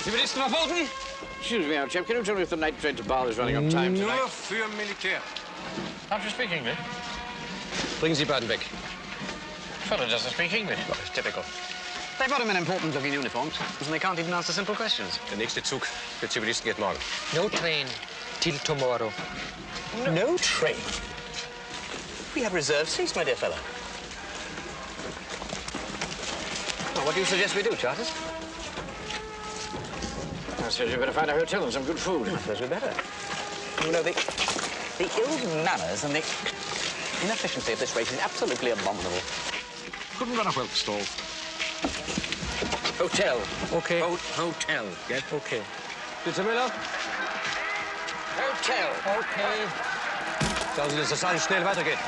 Zivilisten verboten? Excuse me, old chap, can you tell me if the night train to Basel is running on time tonight? Nur für Militär. Can't you speak English? Bringen Sie beiden weg. Fellow doesn't speak English. Well, it's typical. They've got them in important-looking uniforms, and they can't even answer simple questions. Der nächste Zug für Zivilisten geht morgen. No train till tomorrow. No train? We have reserved seats, my dear fellow. Well, what do you suggest we do, Charters? I suppose you better find a hotel and some good food. I suppose we better. You know, the ill manners and the inefficiency of this race is absolutely abominable. Couldn't run a whelk stall. Hotel. Okay. Hotel. Yes? Okay. Bitte, Müller. Hotel. Okay. Sagen Sie, dass das alles schnell weitergeht.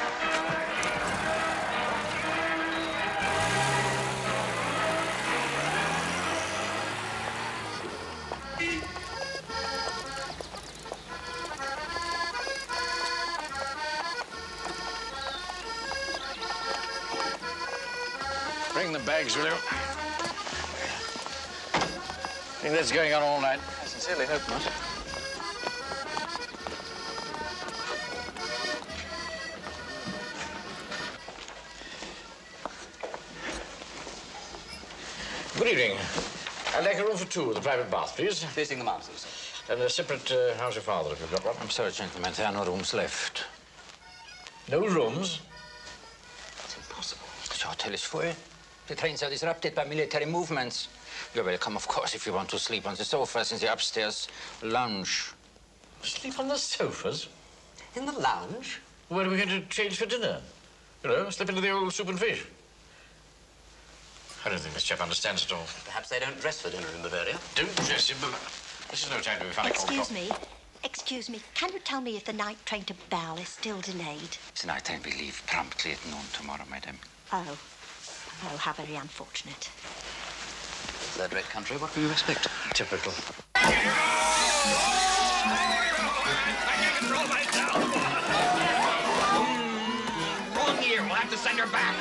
Bring the bags, will you? Think that's going on all night? I sincerely hope not. Good evening. I'd like a room for two with a private bath, please. Facing the masters. And a separate house of father, if you've got one. I'm sorry, gentlemen, there are no rooms left. No rooms? It's impossible. The hotel is full. The trains are disrupted by military movements. You're welcome, of course, if you want to sleep on the sofas in the upstairs lounge. Sleep on the sofas? In the lounge? Where are we going to change for dinner? You know, slip into the old soup and fish. I don't think this chap understands at all. Perhaps they don't dress for dinner in Bavaria. Don't dress him, but this is no time to be funny. Excuse me. Can you tell me if the night train to Bâle is still delayed? The night train will leave promptly at noon tomorrow, madam. Oh, how very unfortunate. Third rate country, what can you expect? Typical. Wrong year. We'll have to send her back.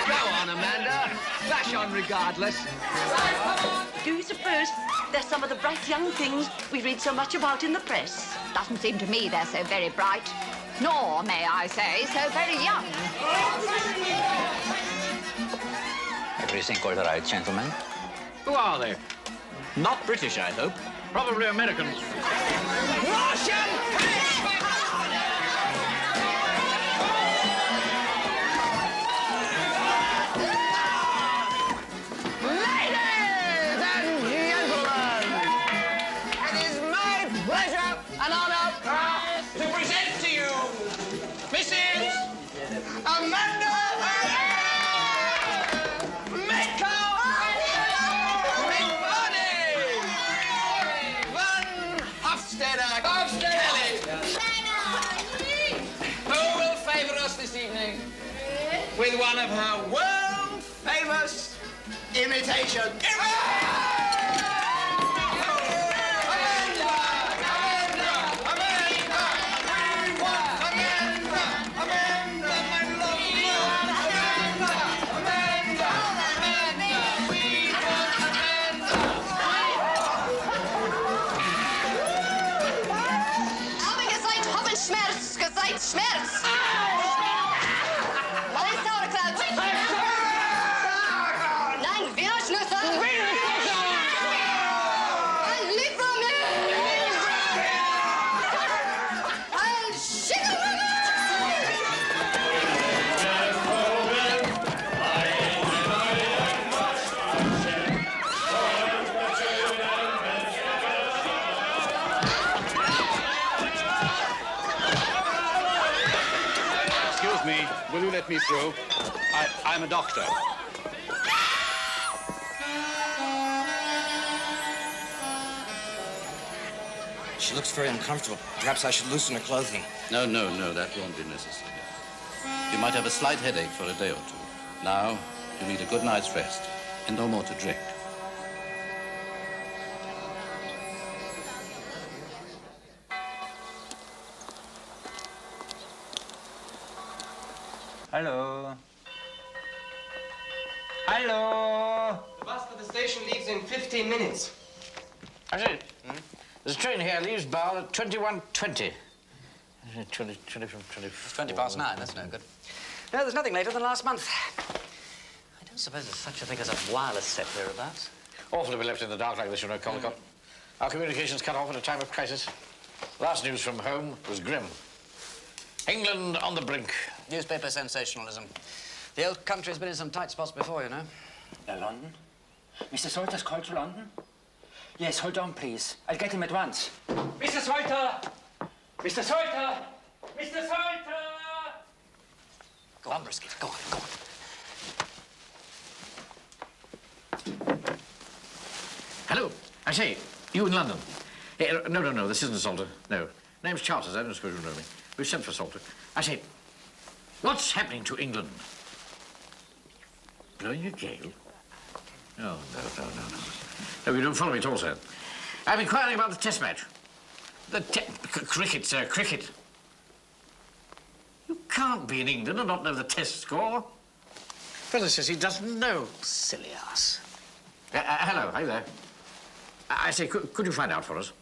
Go on, Amanda. Flash on regardless. Do you suppose they're some of the bright young things we read so much about in the press? Doesn't seem to me they're so very bright. Nor, may I say, so very young. Everything all right, gentlemen? Who are they? Not British, I hope. Probably Americans. Russian! With one of her world-famous imitations. Aber ihr seid Hoppenschmerz, ihr seid Schmerz. Nein, Wienerschnitzel! Ein Lied von mir! Ein Schickermüller! Excuse me, will you let me through? I'm a doctor. She looks very uncomfortable. Perhaps I should loosen her clothing. No, that won't be necessary. You might have a slight headache for a day or two. Now, you need a good night's rest and no more to drink. Hello. Hello. The bus for the station leaves in 15 minutes. I see. There's a train here leaves Bow at 21:20. 20 It's 20 past 9, that's no good. No, there's nothing later than last month. I don't suppose there's such a thing as a wireless set hereabouts. Awful to be left in the dark like this, you know, Collicott. Our communications cut off at a time of crisis. Last news from home was grim. England on the brink. Newspaper sensationalism. The old country's been in some tight spots before, you know. London? Mr. Salter's called to London? Yes, hold on, please. I'll get him at once. Mr. Salter! Mr. Salter! Mr. Salter! Go on, Brisket. Go on, go on. Hello. I say, you in London? No, this isn't Salter. No. Name's Charters. I don't suppose you know me. We've sent for Salter. I say, what's happening to England? Blowing a gale? Oh, no. No, you don't follow me at all, sir. I'm inquiring about the test match. Cricket, sir, cricket. You can't be in England and not know the test score. Fellow says he doesn't know. Silly ass. Hello, hi there. I say, could you find out for us?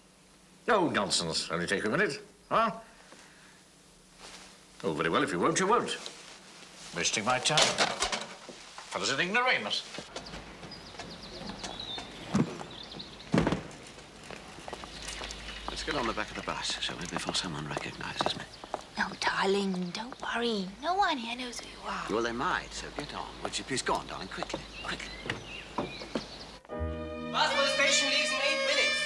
Oh, nonsense. Only take a minute. Huh? Oh, very well. If you won't, you won't. Wasting my time. Fellow's an ignoramus. Let's get on the back of the bus, shall we, before someone recognizes me. No, darling, don't worry. No one here knows who you are. Well, they might, so get on. Would you please go on, darling, quickly, quickly. Bus for the station leaves in 8 minutes.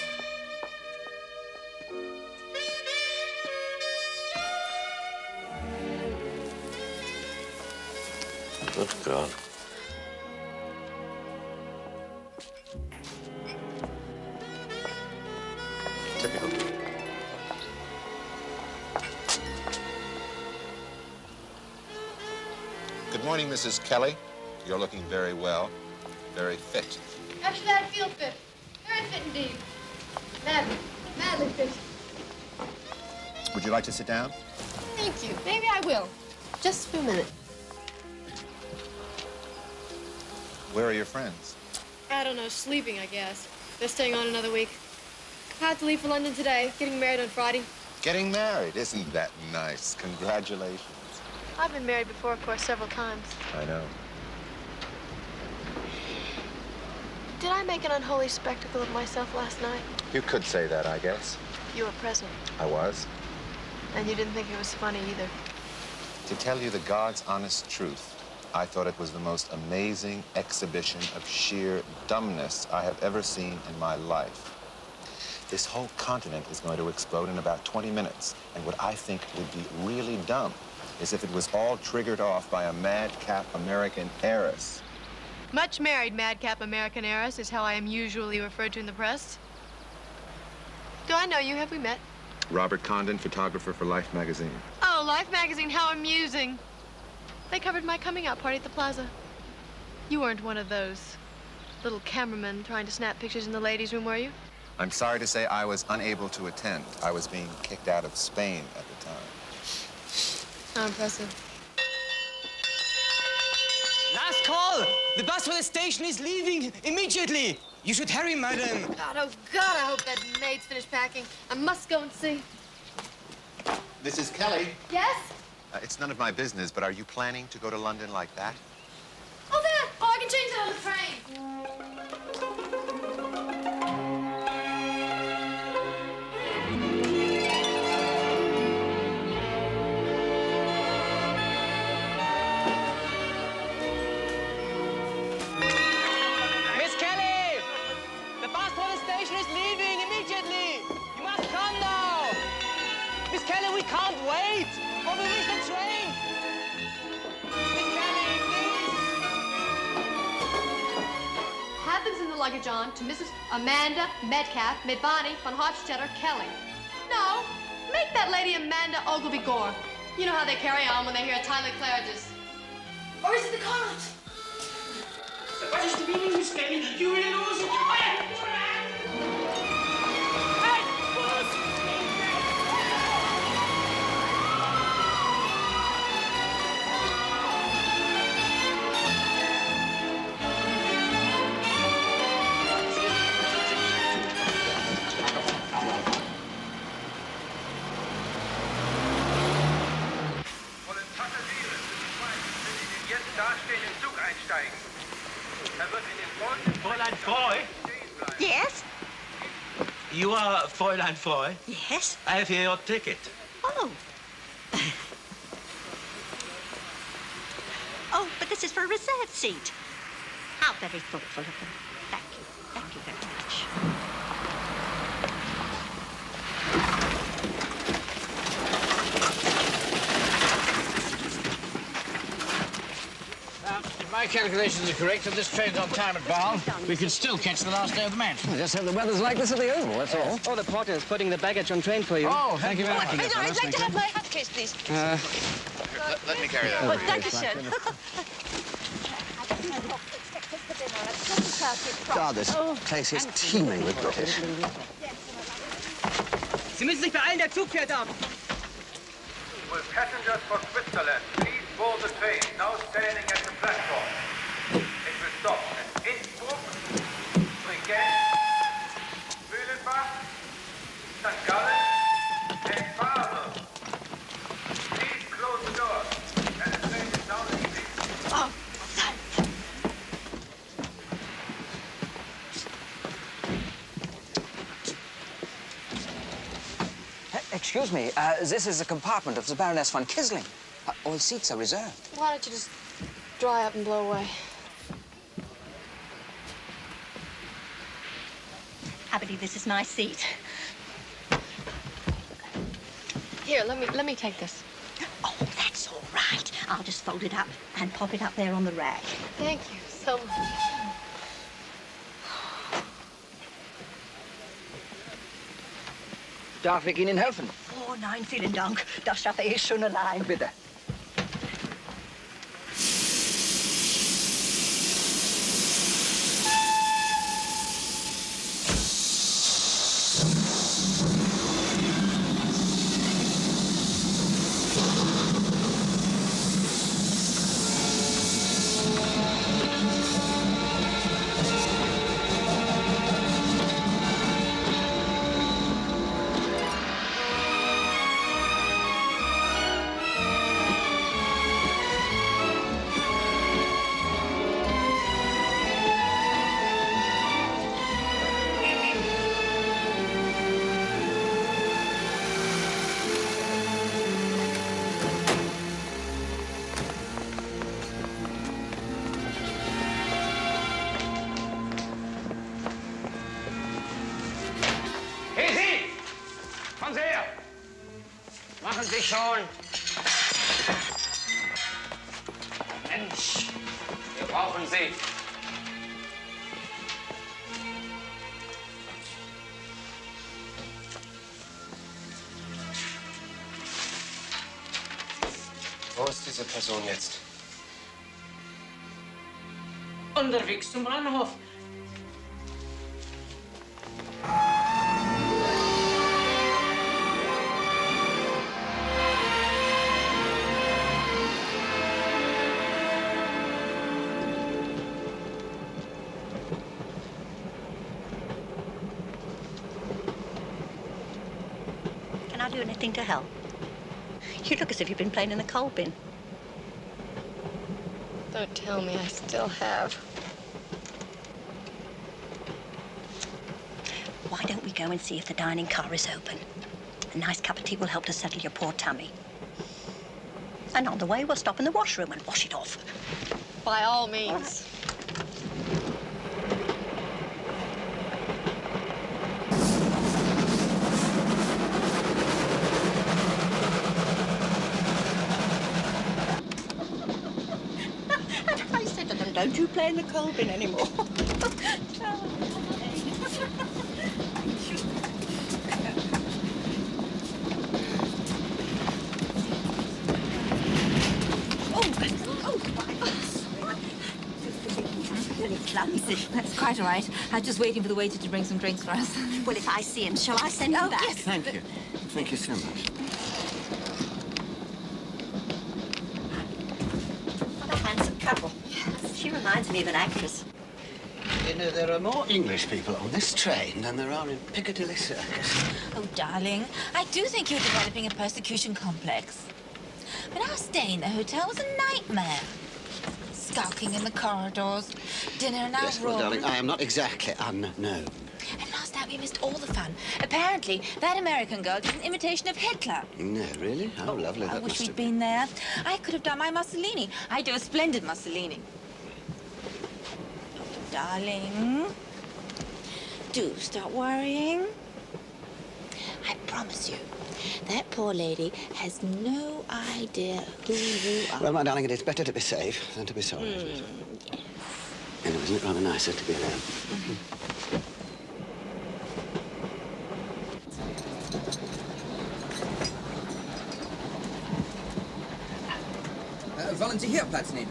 Good God. Typical. Good morning, Mrs. Kelly. You're looking very well, very fit. Actually, I feel fit. Very fit indeed. Madly fit. Would you like to sit down? Thank you. Maybe I will. Just for a minute. Where are your friends? I don't know, sleeping, I guess. They're staying on another week. I have to leave for London today, getting married on Friday. Getting married, isn't that nice? Congratulations. I've been married before, of course, several times. I know. Did I make an unholy spectacle of myself last night? You could say that, I guess. You were present, I was. and you didn't think it was funny either. To tell you the God's honest truth, I thought it was the most amazing exhibition of sheer dumbness I have ever seen in my life. This whole continent is going to explode in about 20 minutes, and what I think would be really dumb is if it was all triggered off by a madcap American heiress. Much married madcap American heiress is how I am usually referred to in the press. Do I know you? Have we met? Robert Condon, photographer for Life magazine. Oh, Life magazine, how amusing. They covered my coming out party at the plaza. You weren't one of those little cameramen trying to snap pictures in the ladies' room, were you? I'm sorry to say I was unable to attend. I was being kicked out of Spain at the time. How impressive. Last call! The bus for the station is leaving immediately. You should hurry, madam. God, oh God, I hope that maid's finished packing. I must go and see. Mrs. Kelly? Yes? It's none of my business, but are you planning to go to London like that? Oh, there! Oh, I can change it on the train. Miss Kelly! The bus for the station is leaving immediately. You must come now. Miss Kelly, we can't wait. Or we miss the train. Miss Kelly, please. Happens in the luggage on to Mrs. Amanda Metcalf Medvani von Hofstetter Kelly. No, make that lady Amanda Ogilvy Gore. You know how they carry on when they hear a timely Claridge's. Or is it the cart? What is the meaning, Miss Kelly? You will lose it. Fräulein Foy? Yes? You are Fräulein Foy? Yes. I have here your ticket. Oh. Oh, but this is for a reserved seat. How very thoughtful of them. Thank you. Thank you very much. If my calculations are correct, if this train's on time at Basle, we could still catch the last day of the match. Just hope the weather's like this at the Oval, that's all. Oh, the porter is putting the baggage on train for you. Oh, thank you very much. I'd like to have my hat case, please. Let me carry that. Oh, thank you, sir. God, this place is teeming with British. Sie müssen sich beeilen, der Zug fährt ab. Will passengers for Switzerland please board the train now standing at the platform? It will stop at Innsbruck, Brigand, Mühlenbach, St. Gallen, and Basel. Please close the doors and the train is now leaving. Oh, Excuse me, this is the compartment of the Baroness von Kisling. All seats are reserved. Why don't you just dry up and blow away? I believe this is my seat. Here, let me take this. Oh, that's all right. I'll just fold it up and pop it up there on the rack. Thank you so much. Darf ich Ihnen helfen? Oh nein, vielen Dank. Das schaffe ich schon allein. Bitte. Machen Sie schon. Mensch, wir brauchen Sie. Wo ist diese Person jetzt? Unterwegs zum Bahnhof. Can I do anything to help? You look as if you've been playing in the coal bin. Don't tell me I still have. Why don't we go and see if the dining car is open? A nice cup of tea will help to settle your poor tummy. And on the way, we'll stop in the washroom and wash it off. By all means. I said to them, don't you play in the coal bin anymore. Really clumsy. That's quite all right. I was just waiting for the waiter to bring some drinks for us. Well, if I see him, shall I send him back? Yes. Thank you. Thank you so much. What a handsome couple. She reminds me of an actress. You know, there are more English people on this train than there are in Piccadilly Circus. Oh, darling, I do think you're developing a persecution complex. But our stay in the hotel was a nightmare. skulking in the corridors. Dinner in our Yes, room. well, darling, I am not exactly unknown. And last night we missed all the fun. Apparently, that American girl did an imitation of Hitler. No, really? Oh, lovely. I That wish must we'd have been there. I could have done my Mussolini. I do a splendid Mussolini. Oh, darling, do stop worrying. I promise you, that poor lady has no idea who you are. Well, my darling, it is better to be safe than to be sorry, isn't it? And isn't it rather nicer to be alone? Wollen Sie hier Platz nehmen?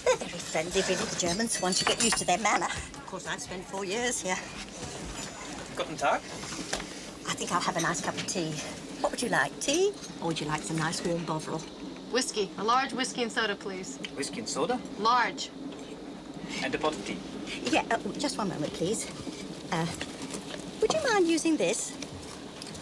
They're very friendly, really, the Germans, once you get used to their manner. Of course, I've spent 4 years here. Guten Tag. I think I'll have a nice cup of tea. What would you like, tea? Or would you like some nice warm bovril? Whiskey. A large whiskey and soda, please. Whiskey and soda? Large. And a pot of tea. Yeah, just one moment, please. Would you mind using this?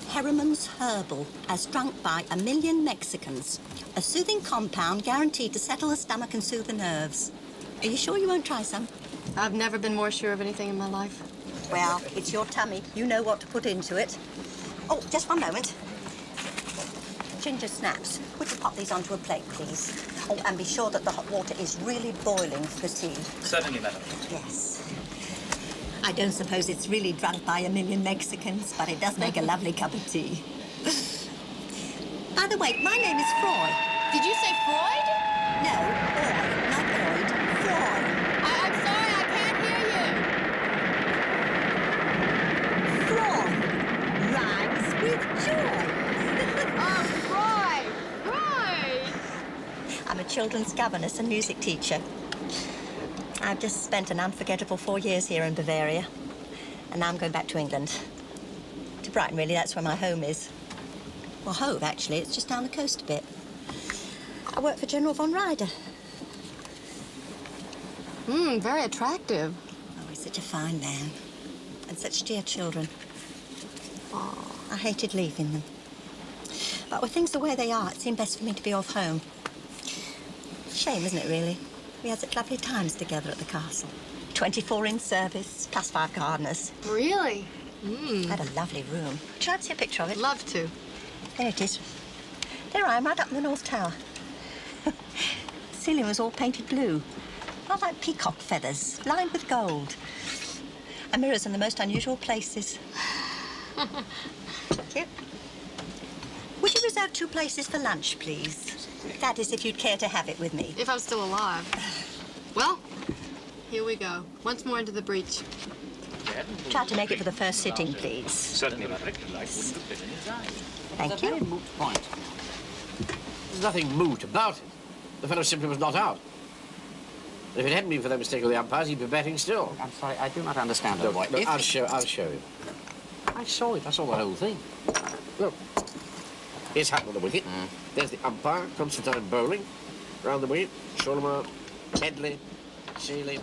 Herriman's Herbal, as drunk by 1 million Mexicans. A soothing compound guaranteed to settle the stomach and soothe the nerves. Are you sure you won't try some? I've never been more sure of anything in my life. Well, it's your tummy. You know what to put into it. Oh, just one moment. Ginger snaps. Would you pop these onto a plate, please? Oh, and be sure that the hot water is really boiling for the tea. Certainly, madam. Yes. I don't suppose it's really drunk by 1 million Mexicans, but it does make a lovely cup of tea. By the way, my name is Freud. Did you say Freud? No, Freud, not Freud. Freud. I'm sorry, I can't hear you. Freud rhymes with joy. Oh, Freud! Freud! I'm a children's governess and music teacher. I've just spent an unforgettable 4 years here in Bavaria. And now I'm going back to England. To Brighton, really, that's where my home is. Well, Hove, actually. It's just down the coast a bit. I work for General von Ryder. Very attractive. Oh, he's such a fine man. And such dear children. Oh, I hated leaving them. But with things the way they are, it seemed best for me to be off home. Shame, isn't it, really? We had such lovely times together at the castle. 24 in service, plus 5 gardeners. Really? Had a lovely room. Would you like to see a picture of it? Love to. There it is. There I am, right up in the North Tower. The ceiling was all painted blue. Not like peacock feathers, lined with gold. And mirrors in the most unusual places. Thank you. Would you reserve 2 places for lunch, please? That is, if you'd care to have it with me. If I'm still alive. Well, here we go. Once more into the breach. Try to make it for the first sitting, please. Certainly, madam. Thank you. Moot point. There's nothing moot about it. The fellow simply was not out. If it hadn't been for that mistake of the umpires, he'd be batting still. I'm sorry, I do not understand. Look, I'll show you. I saw it. I saw the whole thing. Look. Here's Hutton on the wicket. There's the umpire, Constantine bowling. Round the wicket, Shalimar, Headley, Seeley,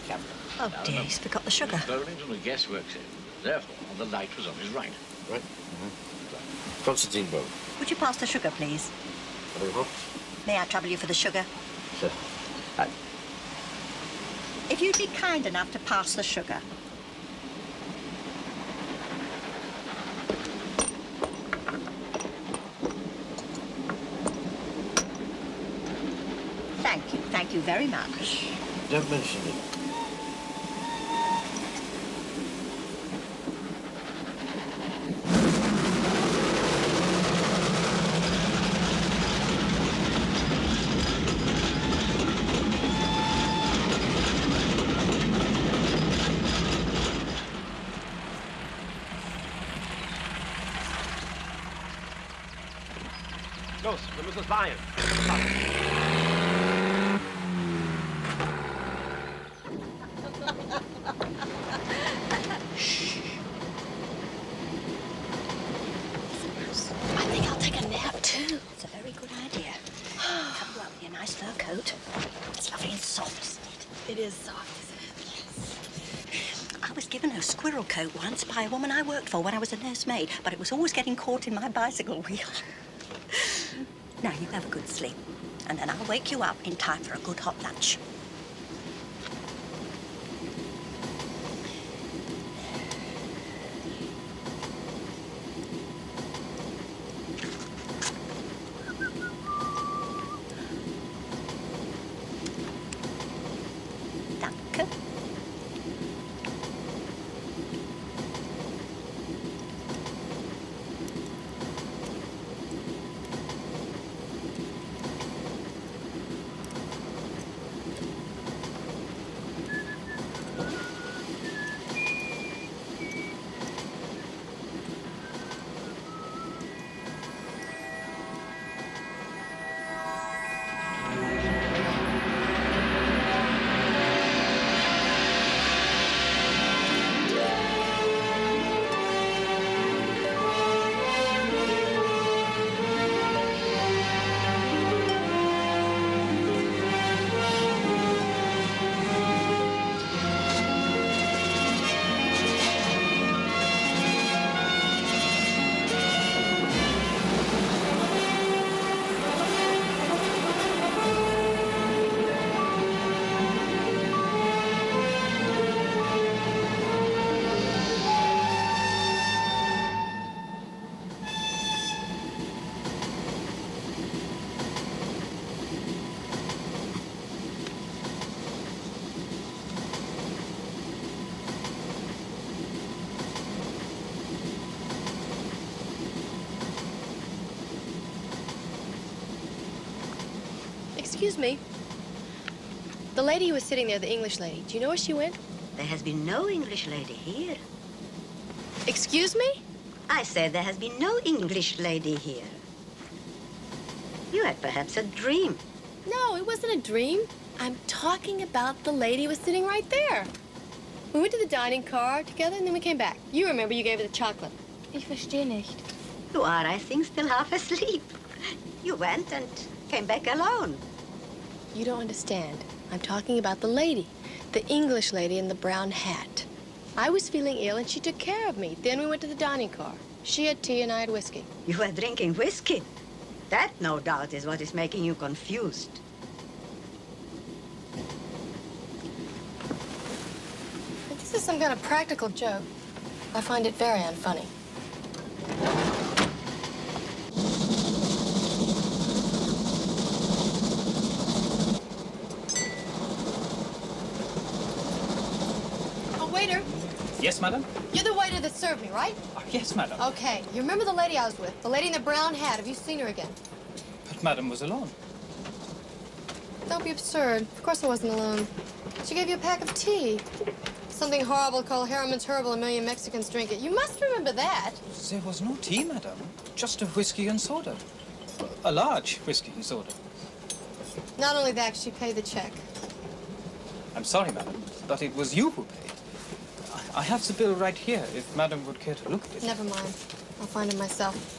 Captain. Oh, dear, he's forgot the sugar. Bowling's on the guesswork set. Therefore, the light was on his right. Right? Constantine bowling. Would you pass the sugar, please? May I trouble you for the sugar? Sure. If you'd be kind enough to pass the sugar. Thank you very much. Don't mention it. Los, wir müssen uns beeilen. I think I'll take a nap, too. It's a very good idea. Come go out with your nice fur coat. It's lovely and soft, isn't it? It is soft, isn't it? Yes. I was given a squirrel coat once by a woman I worked for when I was a nursemaid, but it was always getting caught in my bicycle wheel. Now, you have a good sleep, and then I'll wake you up in time for a good hot lunch. Excuse me. The lady who was sitting there, the English lady, do you know where she went? There has been no English lady here. Excuse me? I said there has been no English lady here. You had perhaps a dream. No, it wasn't a dream. I'm talking about the lady who was sitting right there. We went to the dining car together and then we came back. You remember you gave her the chocolate. Ich verstehe nicht. You are, I think, still half asleep. You went and came back alone. You don't understand. I'm talking about the lady, the English lady in the brown hat. I was feeling ill and she took care of me. Then we went to the dining car. She had tea and I had whiskey. You were drinking whiskey? That, no doubt, is what is making you confused. If this is some kind of practical joke, I find it very unfunny. Waiter. Yes, madam? You're the waiter that served me, right? Yes, madam. Okay. You remember the lady I was with? The lady in the brown hat. Have you seen her again? But madam was alone. Don't be absurd. Of course I wasn't alone. She gave you a pack of tea. Something horrible called Harriman's Herbal. A million Mexicans drink it. You must remember that. There was no tea, madam. Just a whiskey and soda. A large whiskey and soda. Not only that, she paid the check. I'm sorry, madam, but it was you who paid. I have the bill right here, if madam would care to look at it. Never mind. I'll find it myself.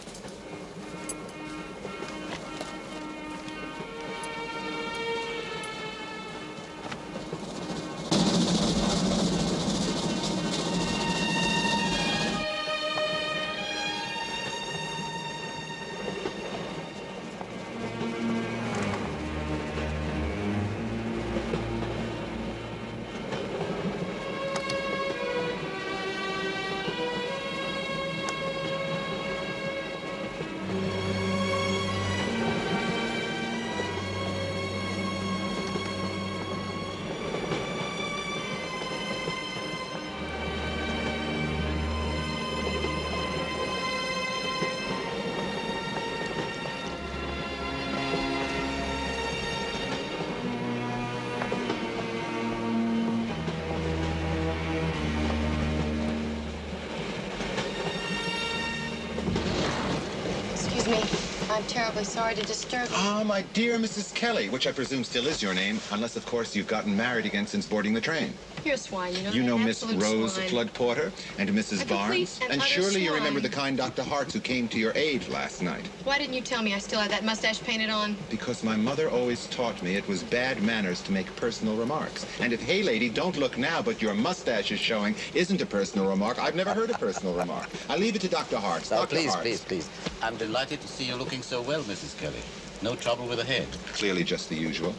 I'm terribly sorry to disturb you. Ah, my dear Mrs. Kelly, which I presume still is your name, unless, of course, you've gotten married again since boarding the train. You're a swine, you know. You know an Miss absolute Rose swine. Flood Porter and Mrs. A complete Barnes? and And utter surely you remember swine. the kind Dr. Hartz who came to your aid last night. Why didn't you tell me I still had that mustache painted on? Because my mother always taught me it was bad manners to make personal remarks. And if, hey, lady, don't look now, but your mustache is showing, isn't a personal remark, I've never heard a personal remark. I'll leave it to Dr. Hartz. Now, Dr. please, Hartz. please, please. I'm delighted to see you looking so well, Mrs. Kelly. No trouble with the head. Clearly just the usual.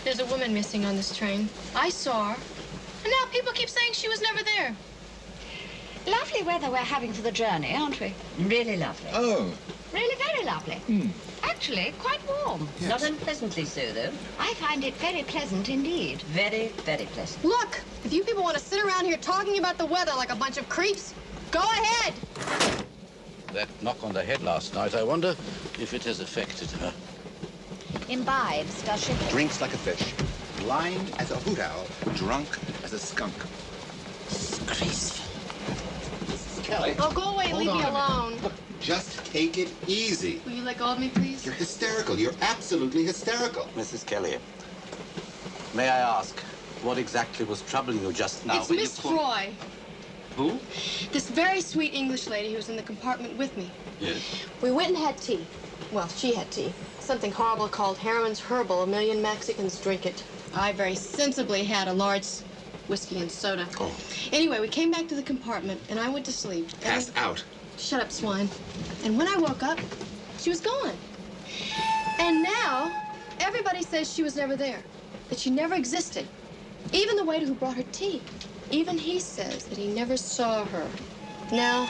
There's a woman missing on this train. I saw her. And now people keep saying she was never there. Lovely weather we're having for the journey, aren't we? Really lovely. Oh. Really very lovely. Actually, quite warm. Yes. Not unpleasantly so, though. I find it very pleasant indeed. Very, very pleasant. Look, if you people want to sit around here talking about the weather like a bunch of creeps, go ahead. That knock on the head last night, I wonder if it has affected her. Imbibes, does she? Drinks like a fish. Blind as a hoot owl. Drunk as a skunk. Disgraceful. Mrs. Kelly. Oh, go away. Hold Leave me on a minute. alone. Look, just take it easy. Will you let go of me, please? You're hysterical. You're absolutely hysterical. Mrs. Kelly, may I ask, what exactly was troubling you just now? It's Miss Froy. Who? This very sweet English lady who was in the compartment with me. Yes. We went and had tea. Well, she had tea. Something horrible called Harriman's Herbal. 1 million Mexicans drink it. I very sensibly had a large whiskey and soda. Oh. Anyway, we came back to the compartment, and I went to sleep. Passed out. Shut up, swine. And when I woke up, she was gone. And now, everybody says she was never there, that she never existed. Even the waiter who brought her tea. Even he says that he never saw her. Now,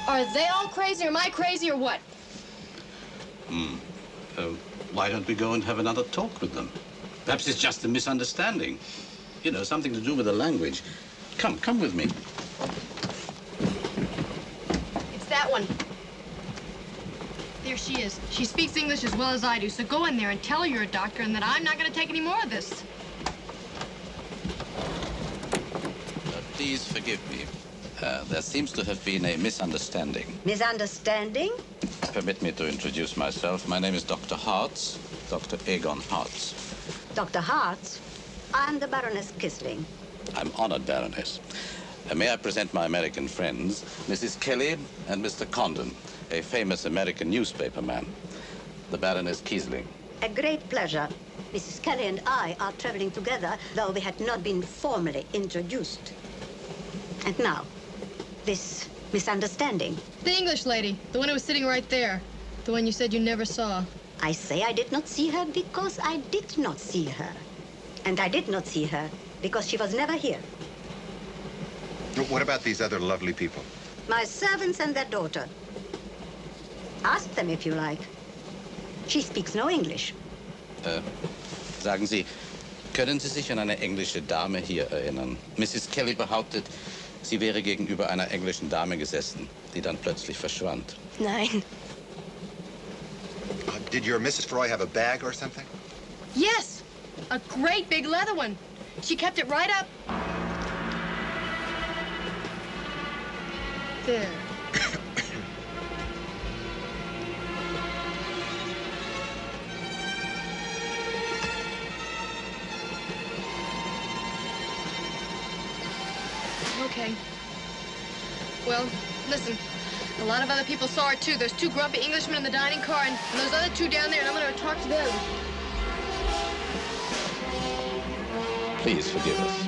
are they all crazy, or am I crazy, or what? Why don't we go and have another talk with them? Perhaps it's just a misunderstanding. You know, something to do with the language. Come with me. It's that one. There she is. She speaks English as well as I do, so go in there and tell her you're a doctor and that I'm not going to take any more of this. Please forgive me. There seems to have been a misunderstanding. Misunderstanding? Permit me to introduce myself. My name is Dr. Hartz, Dr. Egon Hartz. Dr. Hartz, I'm the Baroness Kisling. I'm honored, Baroness. May I present my American friends, Mrs. Kelly and Mr. Condon, a famous American newspaper man. The Baroness Kiesling. A great pleasure. Mrs. Kelly and I are traveling together, though we had not been formally introduced. And now, this misunderstanding. The English lady, the one who was sitting right there. The one you said you never saw. I say I did not see her because I did not see her. And I did not see her because she was never here. What about these other lovely people? My servants and their daughter. Ask them if you like. She speaks no English. Sagen Sie, können Sie sich an eine englische Dame hier erinnern? Mrs. Kelly behauptet, sie wäre gegenüber einer englischen Dame gesessen, die dann plötzlich verschwand. Nein. Did your Mrs. Froy have a bag or something? Yes, a great big leather one. She kept it right up. There. Okay. Well, listen. A lot of other people saw her, too. There's 2 grumpy Englishmen in the dining car, and those other 2 down there, and I'm going to talk to them. Please forgive us.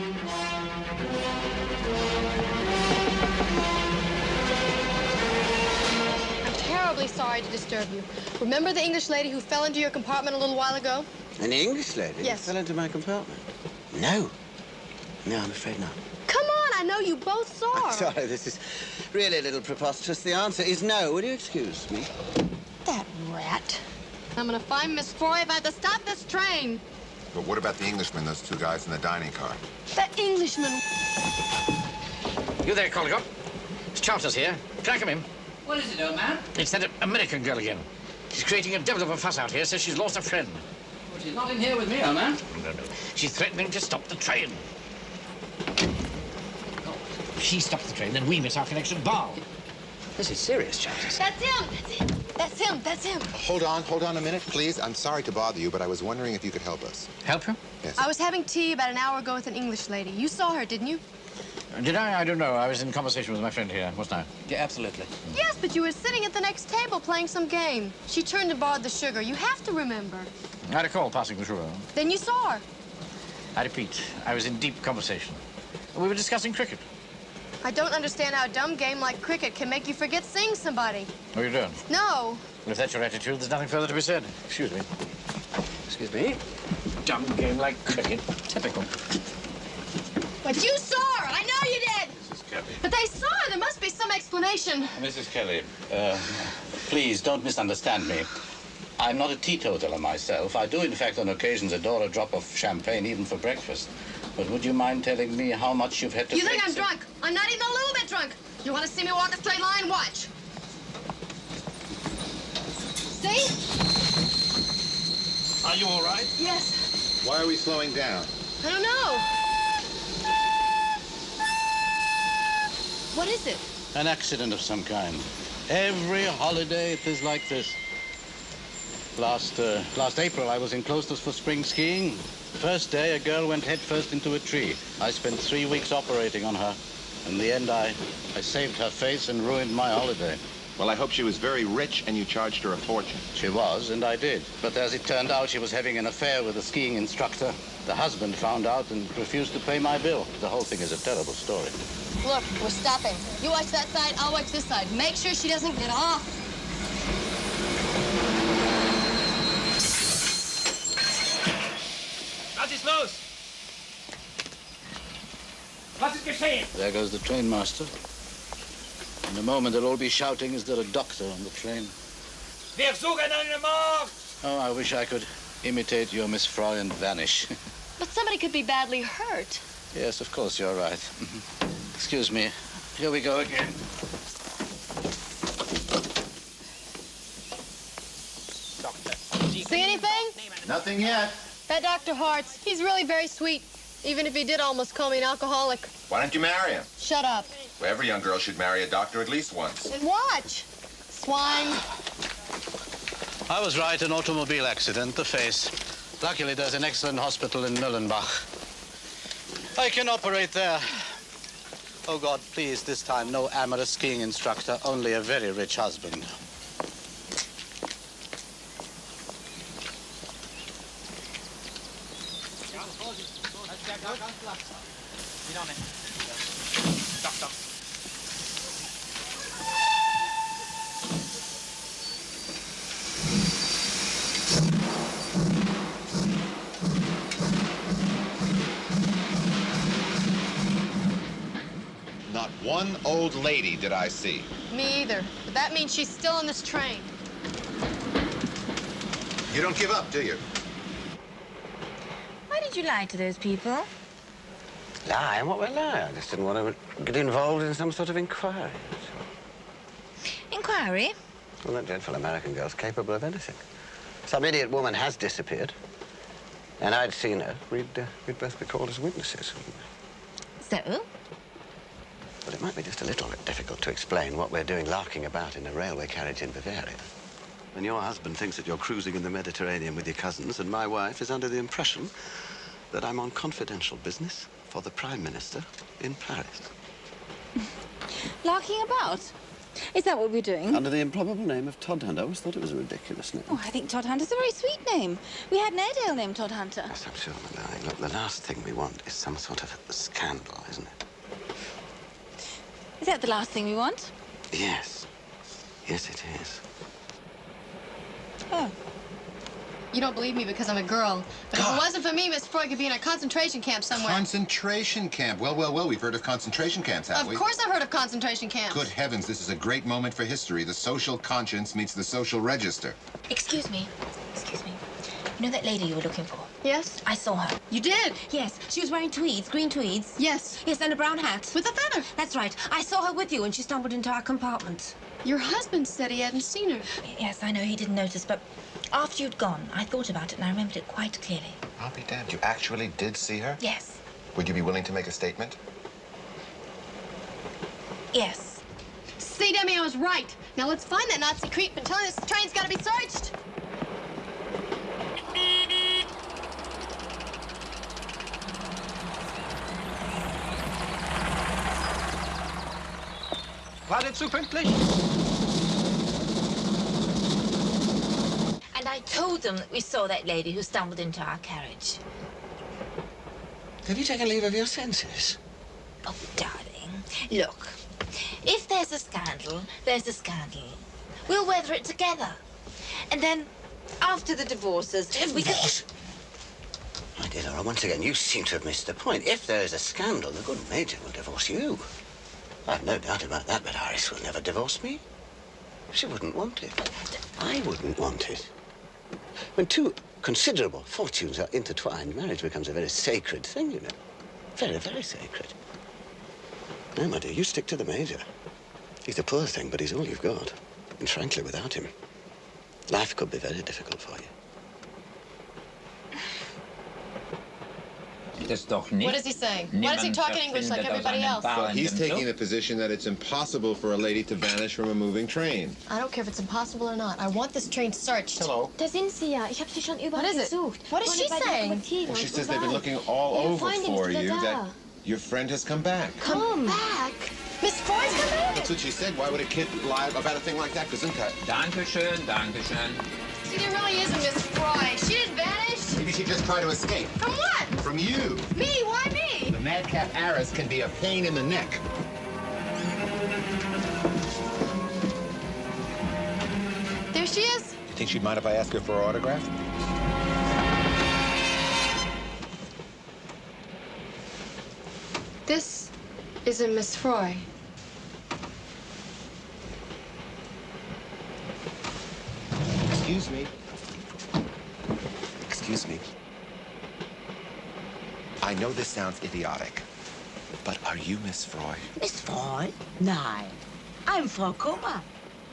I'm terribly sorry to disturb you. Remember the English lady who fell into your compartment a little while ago? An English lady? Yes. Fell into my compartment? No. No, I'm afraid not. Come on, I know you both saw her. I'm sorry, this is really a little preposterous. The answer is no. Would you excuse me? That rat. I'm going to find Miss Froy if I have to stop this train. But what about the Englishmen, those 2 guys in the dining car? The Englishman. You there, Collicott? It's Charters here. Can I come in? What is it, old man? It's that American girl again. She's creating a devil of a fuss out here, says she's lost a friend. Well, she's not in here with me, old man. No. She's threatening to stop the train. If she stops the train, then we miss our connection bar. This is serious, Charles. That's him. That's him. That's him. Hold on a minute, please. I'm sorry to bother you, but I was wondering if you could help us. Help you? Yes. I was having tea about an hour ago with an English lady. You saw her, didn't you? Did I? I don't know. I was in conversation with my friend here, wasn't I? Yeah, absolutely. Yes, but you were sitting at the next table playing some game. She turned and borrowed the sugar. You have to remember. I recall passing the sugar. Then you saw her. I repeat, I was in deep conversation. We were discussing cricket. I don't understand how a dumb game like cricket can make you forget seeing somebody. Oh, you don't? No. Well, if that's your attitude, there's nothing further to be said. Excuse me. Excuse me. Dumb game like cricket. Typical. But you saw her. I know you did. Mrs. Kelly. But they saw her. There must be some explanation. Mrs. Kelly, please don't misunderstand me. I'm not a teetotaler myself. I do, in fact, on occasions adore a drop of champagne, even for breakfast. But would you mind telling me how much you've had to You think I'm fix it? drunk? I'm not even a little bit drunk. You want to see me walk a straight line? Watch. See? Are you all right? Yes. Why are we slowing down? I don't know. What is it? An accident of some kind. Every holiday it is like this. Last April, I was in Cloisters for spring skiing. First day, a girl went headfirst into a tree. I spent 3 weeks operating on her. In the end, I saved her face and ruined my holiday. Well, I hope she was very rich and you charged her a fortune. She was, and I did. But as it turned out, she was having an affair with a skiing instructor. The husband found out and refused to pay my bill. The whole thing is a terrible story. Look, we're stopping. You watch that side, I'll watch this side. Make sure she doesn't get off. Was ist los? Was ist geschehen? There goes the trainmaster. In a moment, they'll all be shouting, is there a doctor on the train? Wir suchen einen Mord! Oh, I wish I could imitate your Miss Froy and vanish. But somebody could be badly hurt. Yes, of course, you're right. Excuse me. Here we go again. See anything? Nothing yet. That Dr. Hart's, he's really very sweet, even if he did almost call me an alcoholic. Why don't you marry him? Shut up. Well, every young girl should marry a doctor at least once. And watch. Swine. I was right, an automobile accident, the face. Luckily, there's an excellent hospital in Müllenbach. I can operate there. Oh, God, please, this time, no amateur skiing instructor, only a very rich husband. Not one old lady did I see. Me either. But that means she's still on this train. You don't give up, do you? Why did you lie to those people? Lie? What would lie? I just didn't want to get involved in some sort of inquiry. Inquiry? Well, that dreadful American girl's capable of anything. Some idiot woman has disappeared, and I'd seen her. We'd both be called as witnesses. So? But it might be just a little bit difficult to explain what we're doing larking about in a railway carriage in Bavaria. When your husband thinks that you're cruising in the Mediterranean with your cousins, and my wife is under the impression that I'm on confidential business for the Prime Minister in Paris. Larking about? Is that what we're doing? Under the improbable name of Todd Hunter. I always thought it was a ridiculous name. Oh, I think Todd Hunter's a very sweet name. We had an Airedale named Todd Hunter. Yes, I'm sure, my darling. Look, the last thing we want is some sort of scandal, isn't it? Is that the last thing we want? Yes. Yes, it is. Oh. You don't believe me because I'm a girl. But if it wasn't for me, Miss Freud could be in a concentration camp somewhere. Concentration camp. Well, we've heard of concentration camps, haven't we? Of course I've heard of concentration camps. Good heavens, this is a great moment for history. The social conscience meets the social register. Excuse me. Excuse me. You know that lady you were looking for? Yes? I saw her. You did? Yes. She was wearing tweeds, green tweeds. Yes. Yes, and a brown hat. With a feather. That's right. I saw her with you and she stumbled into our compartment. Your husband said he hadn't seen her. Yes, I know he didn't notice, but after you'd gone, I thought about it and I remembered it quite clearly. I'll be damned. You actually did see her? Yes. Would you be willing to make a statement? Yes. See? See, Demi, I was right. Now let's find that Nazi creep and tell him this train's got to be searched. War der zu pünktlich? And I told them that we saw that lady who stumbled into our carriage. Have you taken leave of your senses? Oh, darling, look. If there's a scandal, there's a scandal. We'll weather it together. And then, after the divorces, we can... My dear Laura, once again, you seem to have missed the point. If there is a scandal, the good Major will divorce you. I've no doubt about that, but Iris will never divorce me. She wouldn't want it. I wouldn't want it. When two considerable fortunes are intertwined, marriage becomes a very sacred thing, you know. Very, very sacred. No, my dear, you stick to the Major. He's a poor thing, but he's all you've got. And frankly, without him, life could be very difficult for you. What is he saying? Why does he talk in English like everybody else? Well, he's taking the position that it's impossible for a lady to vanish from a moving train. I don't care if it's impossible or not. I want this train searched. Hello. Da sind sie ja. Ich habe sie schon überall What is it? gesucht. What is she saying? Well, she says they've been looking all over for you, that your friend has come back. Come back? Miss Freud's come back? That's what she said. Why would a kid lie about a thing like that? Gesundheit. Dankeschön, Dankeschön. See, there really is a Miss Freud. She didn't vanish. Maybe she just tried to escape. From what? From you. Me? Why me? The madcap Aris can be a pain in the neck. There she is. You think she'd mind if I ask her for her autograph? This isn't Miss Freud. Excuse me. Excuse me. I know this sounds idiotic, but are you Miss Freud? Miss Freud? Nein. I'm Frau Kummer.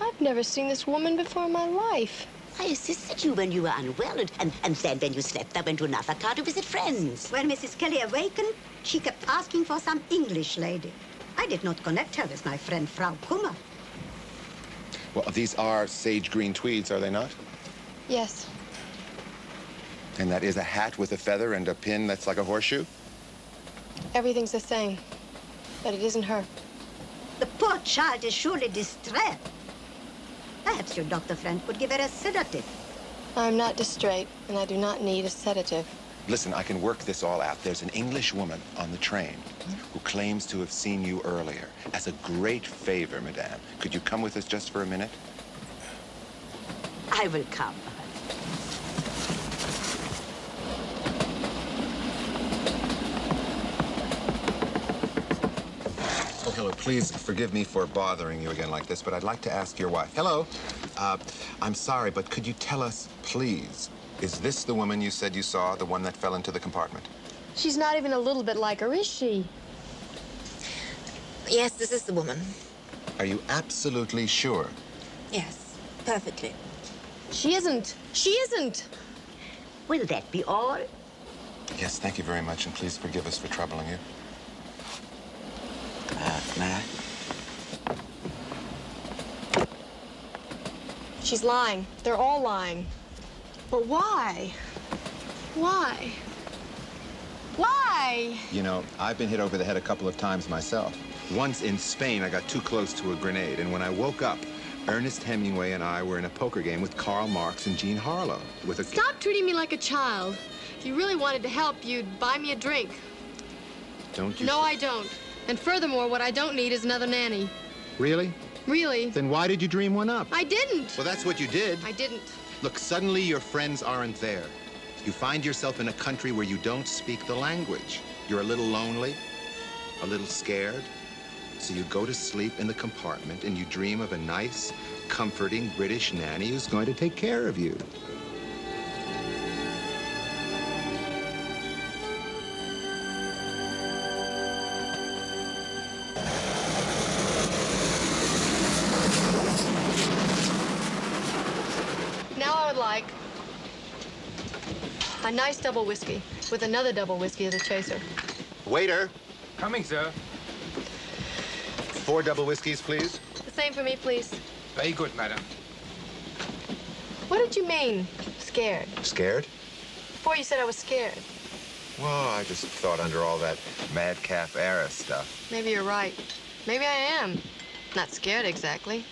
I've never seen this woman before in my life. I assisted you when you were unwell, and then when you slept, I went to another car to visit friends. When Mrs. Kelly awakened, she kept asking for some English lady. I did not connect her with my friend Frau Kummer. Well, these are sage green tweeds, are they not? Yes. And that is a hat with a feather and a pin that's like a horseshoe? Everything's the same, but it isn't her. The poor child is surely distressed. Perhaps your doctor friend could give her a sedative. I'm not distrait, and I do not need a sedative. Listen, I can work this all out. There's an English woman on the train who claims to have seen you earlier. As a great favor, madame, could you come with us just for a minute? I will come. Oh, hello. Please forgive me for bothering you again like this, but I'd like to ask your wife. Hello. I'm sorry, but could you tell us, please, is this the woman you said you saw, the one that fell into the compartment? She's not even a little bit like her, is she? Yes, this is the woman. Are you absolutely sure? Yes, perfectly. She isn't. She isn't. Will that be all? Yes, thank you very much, and please forgive us for troubling you. May I? She's lying. They're all lying. But why? Why? Why? You know, I've been hit over the head a couple of times myself. Once in Spain, I got too close to a grenade, and when I woke up, Ernest Hemingway and I were in a poker game with Karl Marx and Jean Harlow. With a... Stop treating me like a child. If you really wanted to help, you'd buy me a drink. Don't you? No, I don't. And furthermore, what I don't need is another nanny. Really? Really? Then why did you dream one up? I didn't. Well, that's what you did. I didn't. Look, suddenly your friends aren't there. You find yourself in a country where you don't speak the language. You're a little lonely, a little scared. So you go to sleep in the compartment and you dream of a nice, comforting British nanny who's going to take care of you. Now I would like a nice double whiskey with another double whiskey as a chaser. Waiter. Coming, sir. 4 double whiskeys, please. The same for me, please? Very good, madam. What did you mean, scared? Scared? Before you said I was scared. Well, I just thought under all that madcap heiress stuff. Maybe you're right. Maybe I am. Not scared exactly.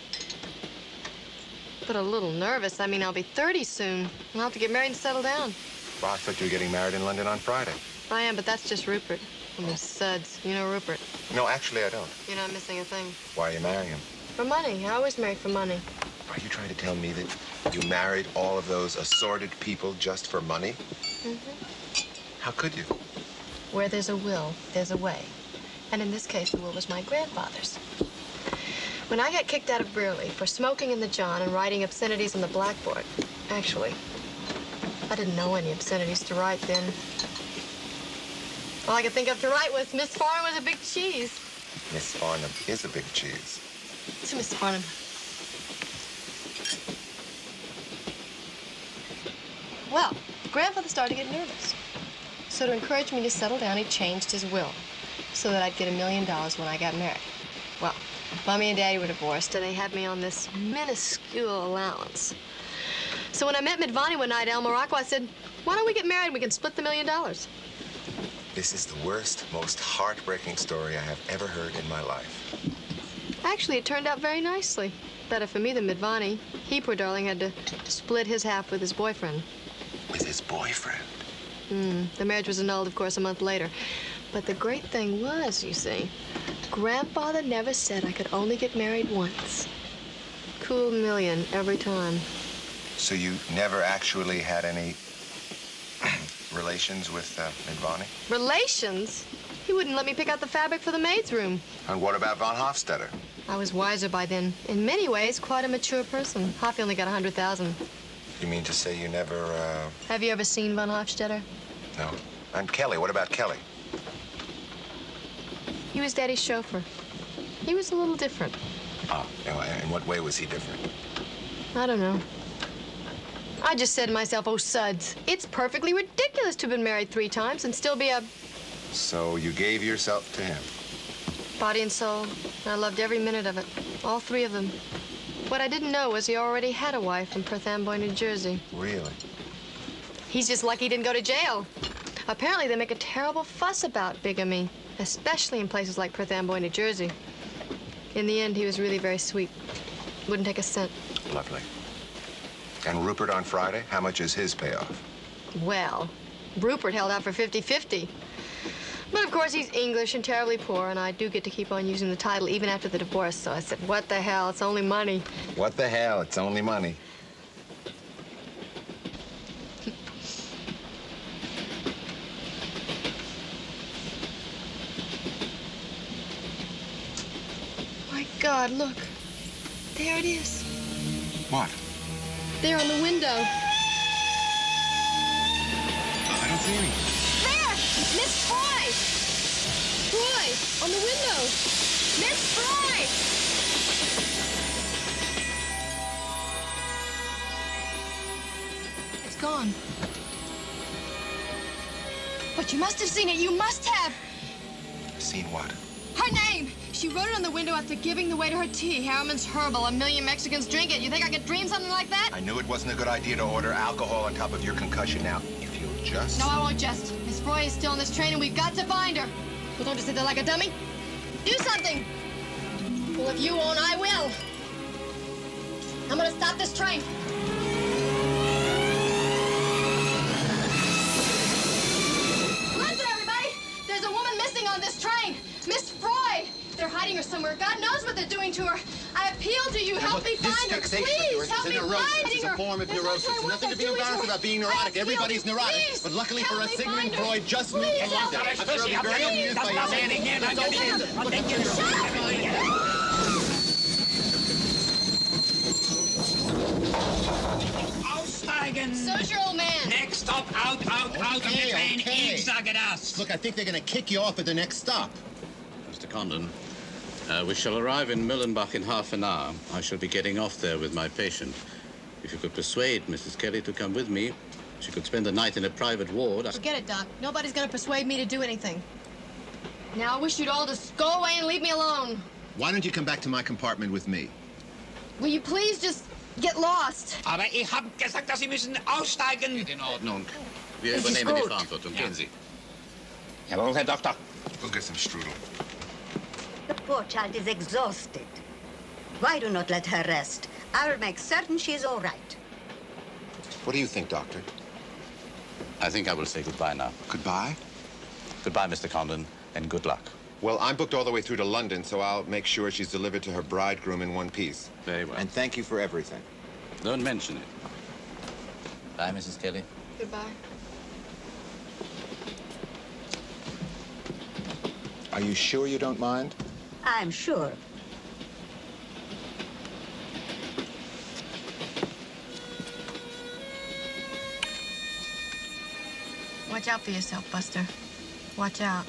But a little nervous. I mean, I'll be 30 soon. And I'll have to get married and settle down. Well, I thought you were getting married in London on Friday. I am, but that's just Rupert. From the Suds. You know Rupert. No, actually, I don't. You're not missing a thing. Why are you marrying him? For money. I always marry for money. Are you trying to tell me that you married all of those assorted people just for money? Mm-hmm. How could you? Where there's a will, there's a way. And in this case, the will was my grandfather's. When I got kicked out of Brearley for smoking in the John and writing obscenities on the blackboard, actually, I didn't know any obscenities to write then. All I could think of to write was Miss Farnham was a big cheese. Miss Farnham is a big cheese. To Miss Farnham. Well, Grandfather started to get nervous. So to encourage me to settle down, he changed his will so that I'd get $1 million when I got married. Well, Mommy and Daddy were divorced, and they had me on this minuscule allowance. So when I met Midvani one night at El Morocco, I said, why don't we get married and we can split the $1 million? This is the worst, most heartbreaking story I have ever heard in my life. Actually, it turned out very nicely. Better for me than Midvani. He, poor darling, had to split his half with his boyfriend. With his boyfriend? The marriage was annulled, of course, a month later. But the great thing was, you see, Grandfather never said I could only get married once. Cool $1 million every time. So you never actually had any relations with Midvani? Relations? He wouldn't let me pick out the fabric for the maid's room. And what about von Hofstadter? I was wiser by then. In many ways, quite a mature person. Hoffy only got 100,000. You mean to say you never, Have you ever seen von Hofstadter? No. And Kelly, what about Kelly? He was Daddy's chauffeur. He was a little different. Oh, in what way was he different? I don't know. I just said to myself, oh, suds, it's perfectly ridiculous to have been married 3 times and still be a... So you gave yourself to him? Body and soul. I loved every minute of it. All 3 of them. What I didn't know was he already had a wife in Perth Amboy, New Jersey. Really? He's just lucky he didn't go to jail. Apparently, they make a terrible fuss about bigamy, especially in places like Perth Amboy, New Jersey. In the end, he was really very sweet. Wouldn't take a cent. Lovely. And Rupert on Friday, how much is his payoff? Well, Rupert held out for 50-50. But of course, he's English and terribly poor, and I do get to keep on using the title even after the divorce, so I said, what the hell, it's only money. What the hell, it's only money. My God, look. There it is. What? There on the window. I don't see any. There! Miss Fry! Fry! On the window! Miss Fry! It's gone. But you must have seen it. You must have. Seen what? Her name. She wrote it on the window after giving the waiter her tea. Harriman's Herbal. 1 million Mexicans drink it. You think I could dream something like that? I knew it wasn't a good idea to order alcohol on top of your concussion. Now, if you'll just... No, I won't just. Miss Froy is still on this train, and we've got to find her. Well, don't just sit there like a dummy. Do something. Well, if you won't, I will. I'm gonna stop this train. Listen, everybody. There's a woman missing on this train. Miss Froy. They're hiding her somewhere. God knows what they're doing to her. I appeal to you. Help me find her. Please, help me find her. This is a form of neurosis. There's nothing to be embarrassed about being neurotic. Everybody's neurotic. But luckily for us, Sigmund Freud just moved to London. I'm sure he'll be very amused by your standing here. Aussteigen! So's your old man. Next stop, out of the train. Ich sage das. Look, I think they're going to kick you off at the next stop. Mr. Condon, we shall arrive in Millenbach in half an hour. I shall be getting off there with my patient. If you could persuade Mrs. Kelly to come with me, she could spend the night in a private ward. Forget it, Doc. Nobody's gonna persuade me to do anything. Now, I wish you'd all just go away and leave me alone. Why don't you come back to my compartment with me? Will you please just get lost? Aber ich habe gesagt, dass Sie müssen aussteigen. In Ordnung. Wir Es ist übernehmen die gut. Verantwortung. Gehen Sie. Jawohl, Herr Doktor. We'll get some strudel. The poor child is exhausted. Why do not let her rest? I will make certain she is all right. What do you think, Doctor? I think I will say goodbye now. Goodbye? Goodbye, Mr. Condon, and good luck. Well, I'm booked all the way through to London, so I'll make sure she's delivered to her bridegroom in one piece. Very well. And thank you for everything. Don't mention it. Bye, Mrs. Kelly. Goodbye. Are you sure you don't mind? I'm sure. Watch out for yourself, Buster. Watch out.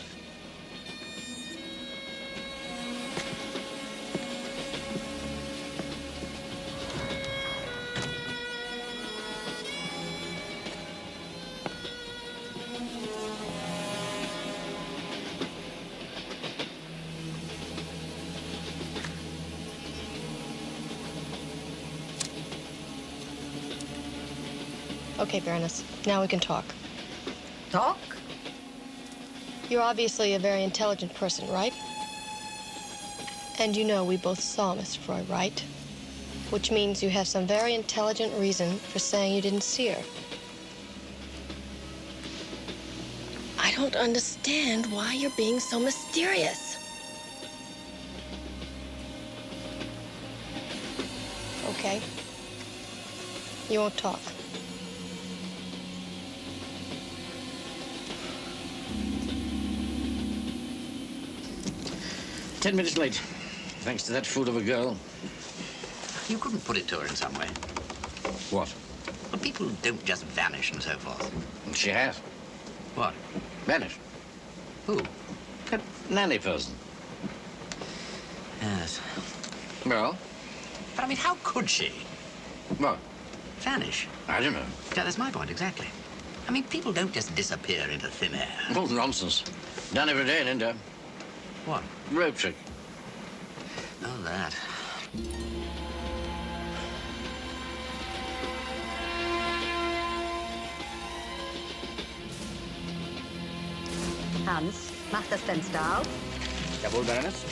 Okay, Baroness. Now we can talk. Talk? You're obviously a very intelligent person, right? And you know we both saw Miss Freud, right? Which means you have some very intelligent reason for saying you didn't see her. I don't understand why you're being so mysterious. Okay. You won't talk. Ten minutes late, thanks to that fool of a girl. You couldn't put it to her in some way. What? Well, people don't just vanish and so forth. She has. What? Vanished. Who? That nanny person. Yes. Well? But I mean, how could she? What? Vanish? I don't know. Yeah, that's my point, exactly. I mean, people don't just disappear into thin air. Oh, nonsense. Done every day in India. What? Rope trick. Oh, that. Hans, mach das Fenster auf. Jawohl, Baroness.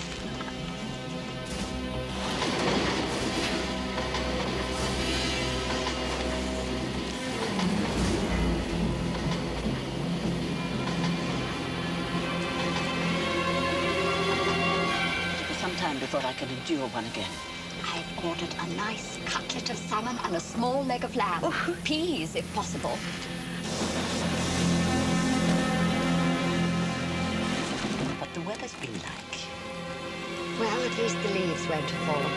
Some time before I can endure one again. I've ordered a nice cutlet of salmon and a small leg of lamb. Peas, if possible. What the weather's been like. Well, at least the leaves won't have fallen.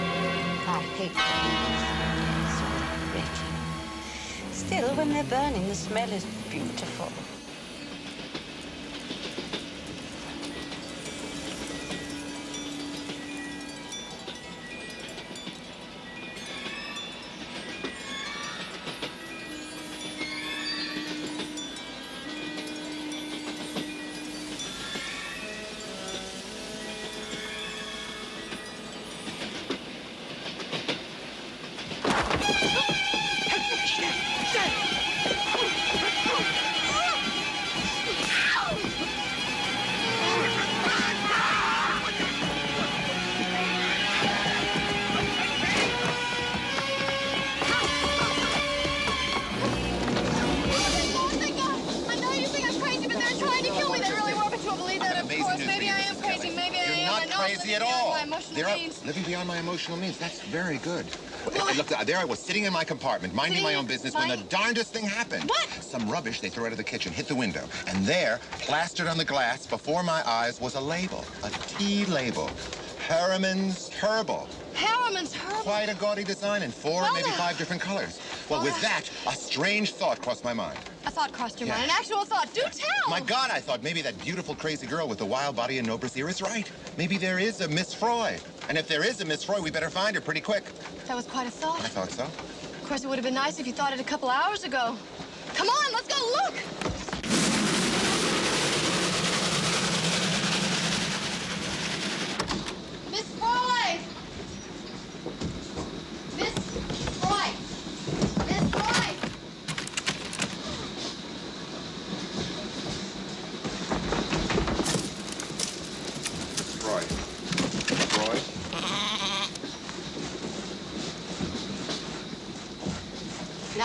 I hate the leaves. Sort of pretty. Still, when they're burning, the smell is beautiful. Living beyond my emotional means. That's very good. Look, there I was sitting in my compartment, minding my own business, when the darndest thing happened. What? Some rubbish they threw out of the kitchen hit the window. And there, plastered on the glass before my eyes, was a label. A tea label. Harriman's Herbal. Harriman's Herbal? Quite a gaudy design in 4, maybe 5 different colors. Well, with that, a strange thought crossed my mind. A thought crossed your mind. An actual thought. Do tell! My God, I thought maybe that beautiful, crazy girl with the wild body and no brassiere is right. Maybe there is a Miss Freud. And if there is a Miss Freud, we better find her pretty quick. That was quite a thought. I thought so. Of course, it would have been nice if you thought it a couple hours ago. Come on, let's go look! Miss Freud!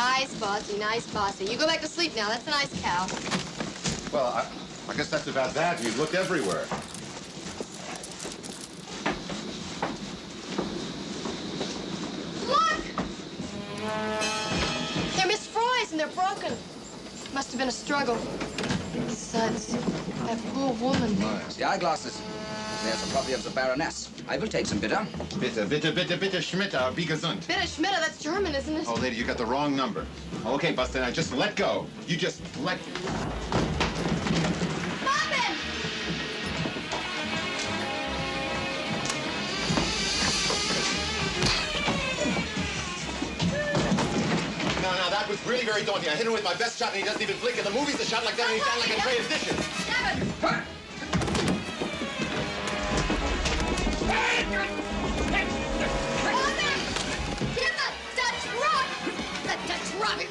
Nice, bossy, nice, bossy. You go back to sleep now. That's a nice cow. Well, I guess that's about that. You've looked everywhere. Look! They're Miss Froy's and they're broken. Must have been a struggle. Besides, that poor woman. The eyeglasses. There's a copy of the Baroness. I will take some bitter. Bitte, bitte, bitte, bitte, Schmitter, be gesund. Bitte Schmitter, that's German, isn't it? Oh, lady, you got the wrong number. Okay, Buster, now just let go. You just let... Bobbin! No, that was really very daunting. I hit him with my best shot, and he doesn't even blink. And the movie's a shot like that, and he sounds like a tray of dishes. Devin!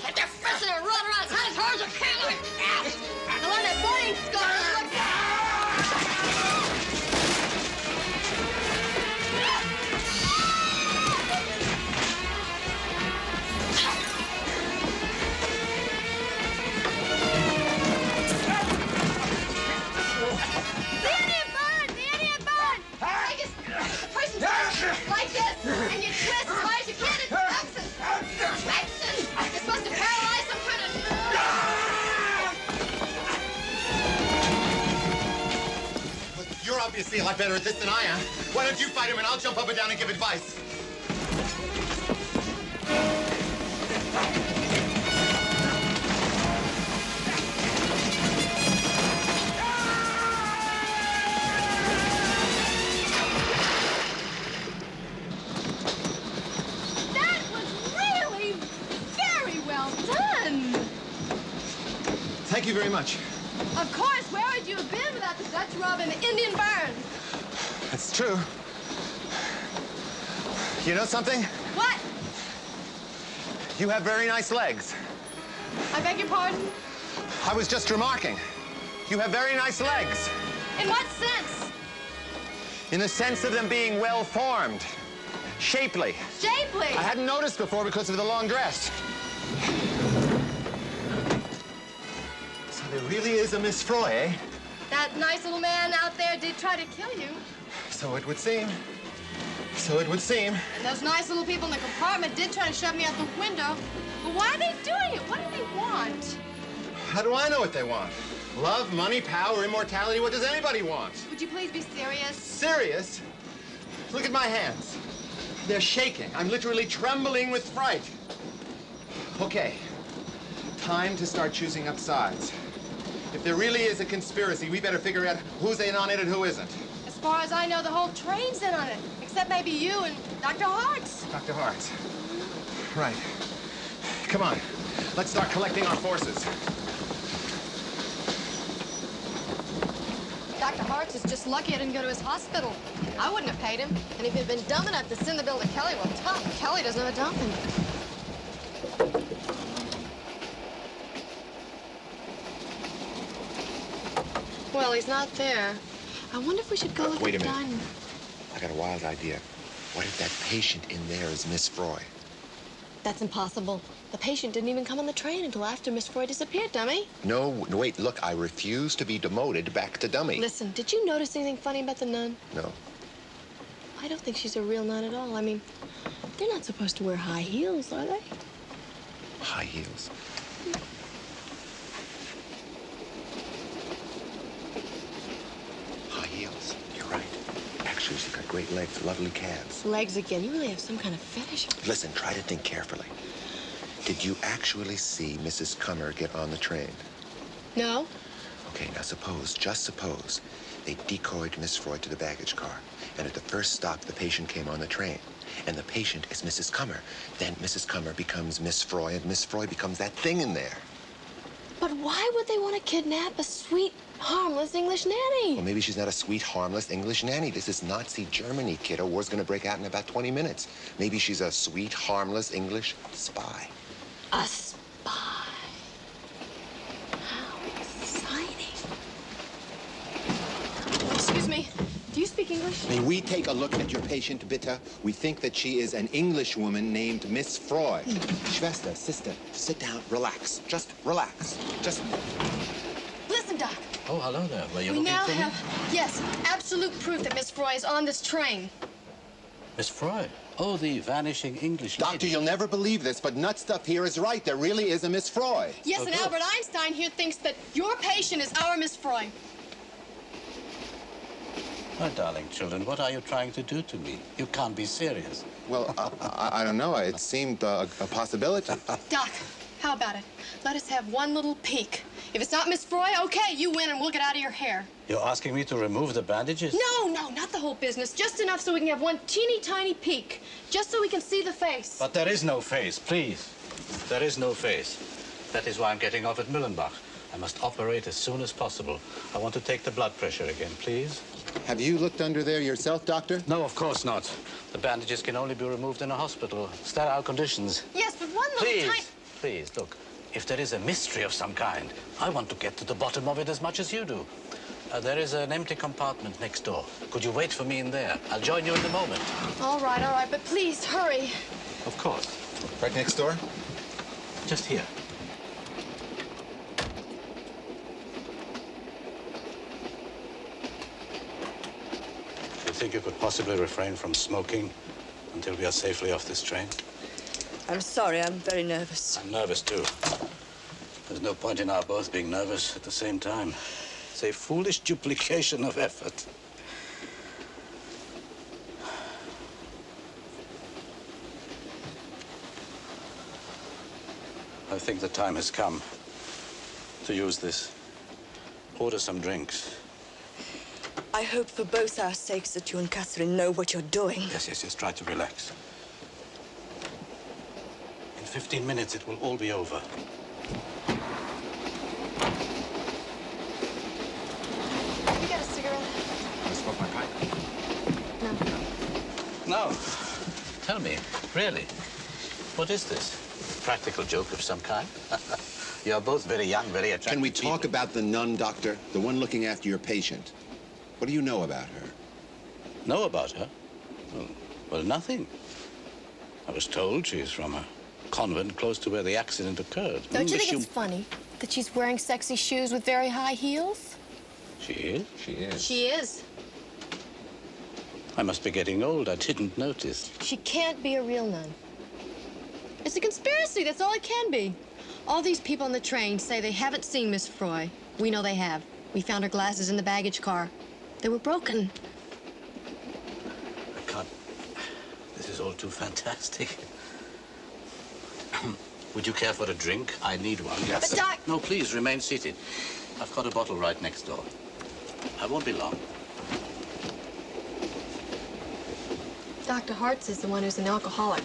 Get their fists in it, run around as hard as hers or can't like ass. I learned that boarding school. The Indian burn! The Indian burn! Take his person like this, and you twist as hard as you can. It's Texan. You're supposed to paralyze some kind of... You're obviously a lot better at this than I am. Why don't you fight him, and I'll jump up and down and give advice. That was really very well done. Thank you very much. Of course, where would you have been without the Dutch rub and the Indian burn? That's true. You know something? What? You have very nice legs. I beg your pardon? I was just remarking. You have very nice legs. In what sense? In the sense of them being well-formed. Shapely. Shapely? I hadn't noticed before because of the long dress. So there really is a Miss Froy, eh? That nice little man out there did try to kill you. So it would seem. So it would seem. And those nice little people in the compartment did try to shove me out the window. But why are they doing it? What do they want? How do I know what they want? Love, money, power, immortality. What does anybody want? Would you please be serious? Serious? Look at my hands. They're shaking. I'm literally trembling with fright. Okay. Time to start choosing up sides. If there really is a conspiracy, we better figure out who's in on it and who isn't. As far as I know, the whole train's in on it. Except maybe you and Dr. Hartz. Dr. Hartz. Right. Come on. Let's start collecting our forces. Dr. Hartz is just lucky I didn't go to his hospital. I wouldn't have paid him. And if he'd been dumb enough to send the bill to Kelly, well, tough. Kelly doesn't have a dumping. Well, he's not there. I wonder if we should go look Wait at a the minute. dining room. I got a wild idea. What if that patient in there is Miss Froy? That's impossible. The patient didn't even come on the train until after Miss Froy disappeared, dummy. No, wait, look, I refuse to be demoted back to dummy. Listen, did you notice anything funny about the nun? No. I don't think she's a real nun at all. I mean, they're not supposed to wear high heels, are they? High heels. High heels. You're right. Actually, she's got great legs, lovely calves. Legs again. You really have some kind of fetish. Listen, try to think carefully. Did you actually see Mrs. Cummer get on the train? No. Okay, now suppose, just suppose, they decoyed Miss Froy to the baggage car, and at the first stop, the patient came on the train, and the patient is Mrs. Cummer. Then Mrs. Cummer becomes Miss Froy, and Miss Froy becomes that thing in there. But why would they want to kidnap a sweet, harmless English nanny? Well, maybe she's not a sweet, harmless English nanny. This is Nazi Germany, kiddo. War's gonna break out in about 20 minutes. Maybe she's a sweet, harmless English spy. A spy. How exciting. Excuse me. Do you speak speak English? May we take a look at your patient, bitte? We think that she is an Englishwoman named Miss Freud. Schwester, sister, sit down, relax. Just relax. Just... Listen, Doc. Oh, hello there. Were you We looking now for me? have, yes, absolute proof that Miss Froy is on this train. Miss Freud. Oh, the vanishing English lady. Doctor, you'll never believe this, but Nut Stuff here is right. There really is a Miss Freud. Yes, and Albert Einstein here thinks that your patient is our Miss Froy. My darling children, what are you trying to do to me? You can't be serious. Well, I don't know. It seemed a possibility. Doc, how about it? Let us have one little peek. If it's not Miss Froy, okay, you win and we'll get out of your hair. You're asking me to remove the bandages? No, not the whole business. Just enough so we can have one teeny tiny peek. Just so we can see the face. But there is no face, please. There is no face. That is why I'm getting off at Müllenbach. I must operate as soon as possible. I want to take the blood pressure again, please. Have you looked under there yourself, Doctor? No, of course not. The bandages can only be removed in a hospital. Sterile conditions. Yes, but one little tiny... Please, look. If there is a mystery of some kind, I want to get to the bottom of it as much as you do. There is an empty compartment next door. Could you wait for me in there? I'll join you in a moment. All right, but please, hurry. Of course. Right next door? Just here. Do you think you could possibly refrain from smoking until we are safely off this train? I'm sorry, I'm very nervous. I'm nervous, too. There's no point in our both being nervous at the same time. It's a foolish duplication of effort. I think the time has come to use this. Order some drinks. I hope for both our sakes that you and Catherine know what you're doing. Yes. Try to relax. In 15 minutes, it will all be over. You got a cigarette? Want to smoke my pipe? No. Tell me, really, what is this? A practical joke of some kind? You're both very young, very attractive. Can we talk about the nun, Doctor? The one looking after your patient. What do you know about her? Know about her? Well, nothing. I was told she's from a convent close to where the accident occurred. Don't you think it's funny that she's wearing sexy shoes with very high heels? She is? She is. She is. I must be getting old. I didn't notice. She can't be a real nun. It's a conspiracy. That's all it can be. All these people on the train say they haven't seen Miss Froy. We know they have. We found her glasses in the baggage car. They were broken. I can't... This is all too fantastic. Would you care for a drink? I need one. Yes. But Doc... No, please, remain seated. I've got a bottle right next door. I won't be long. Dr. Hartz is the one who's an alcoholic.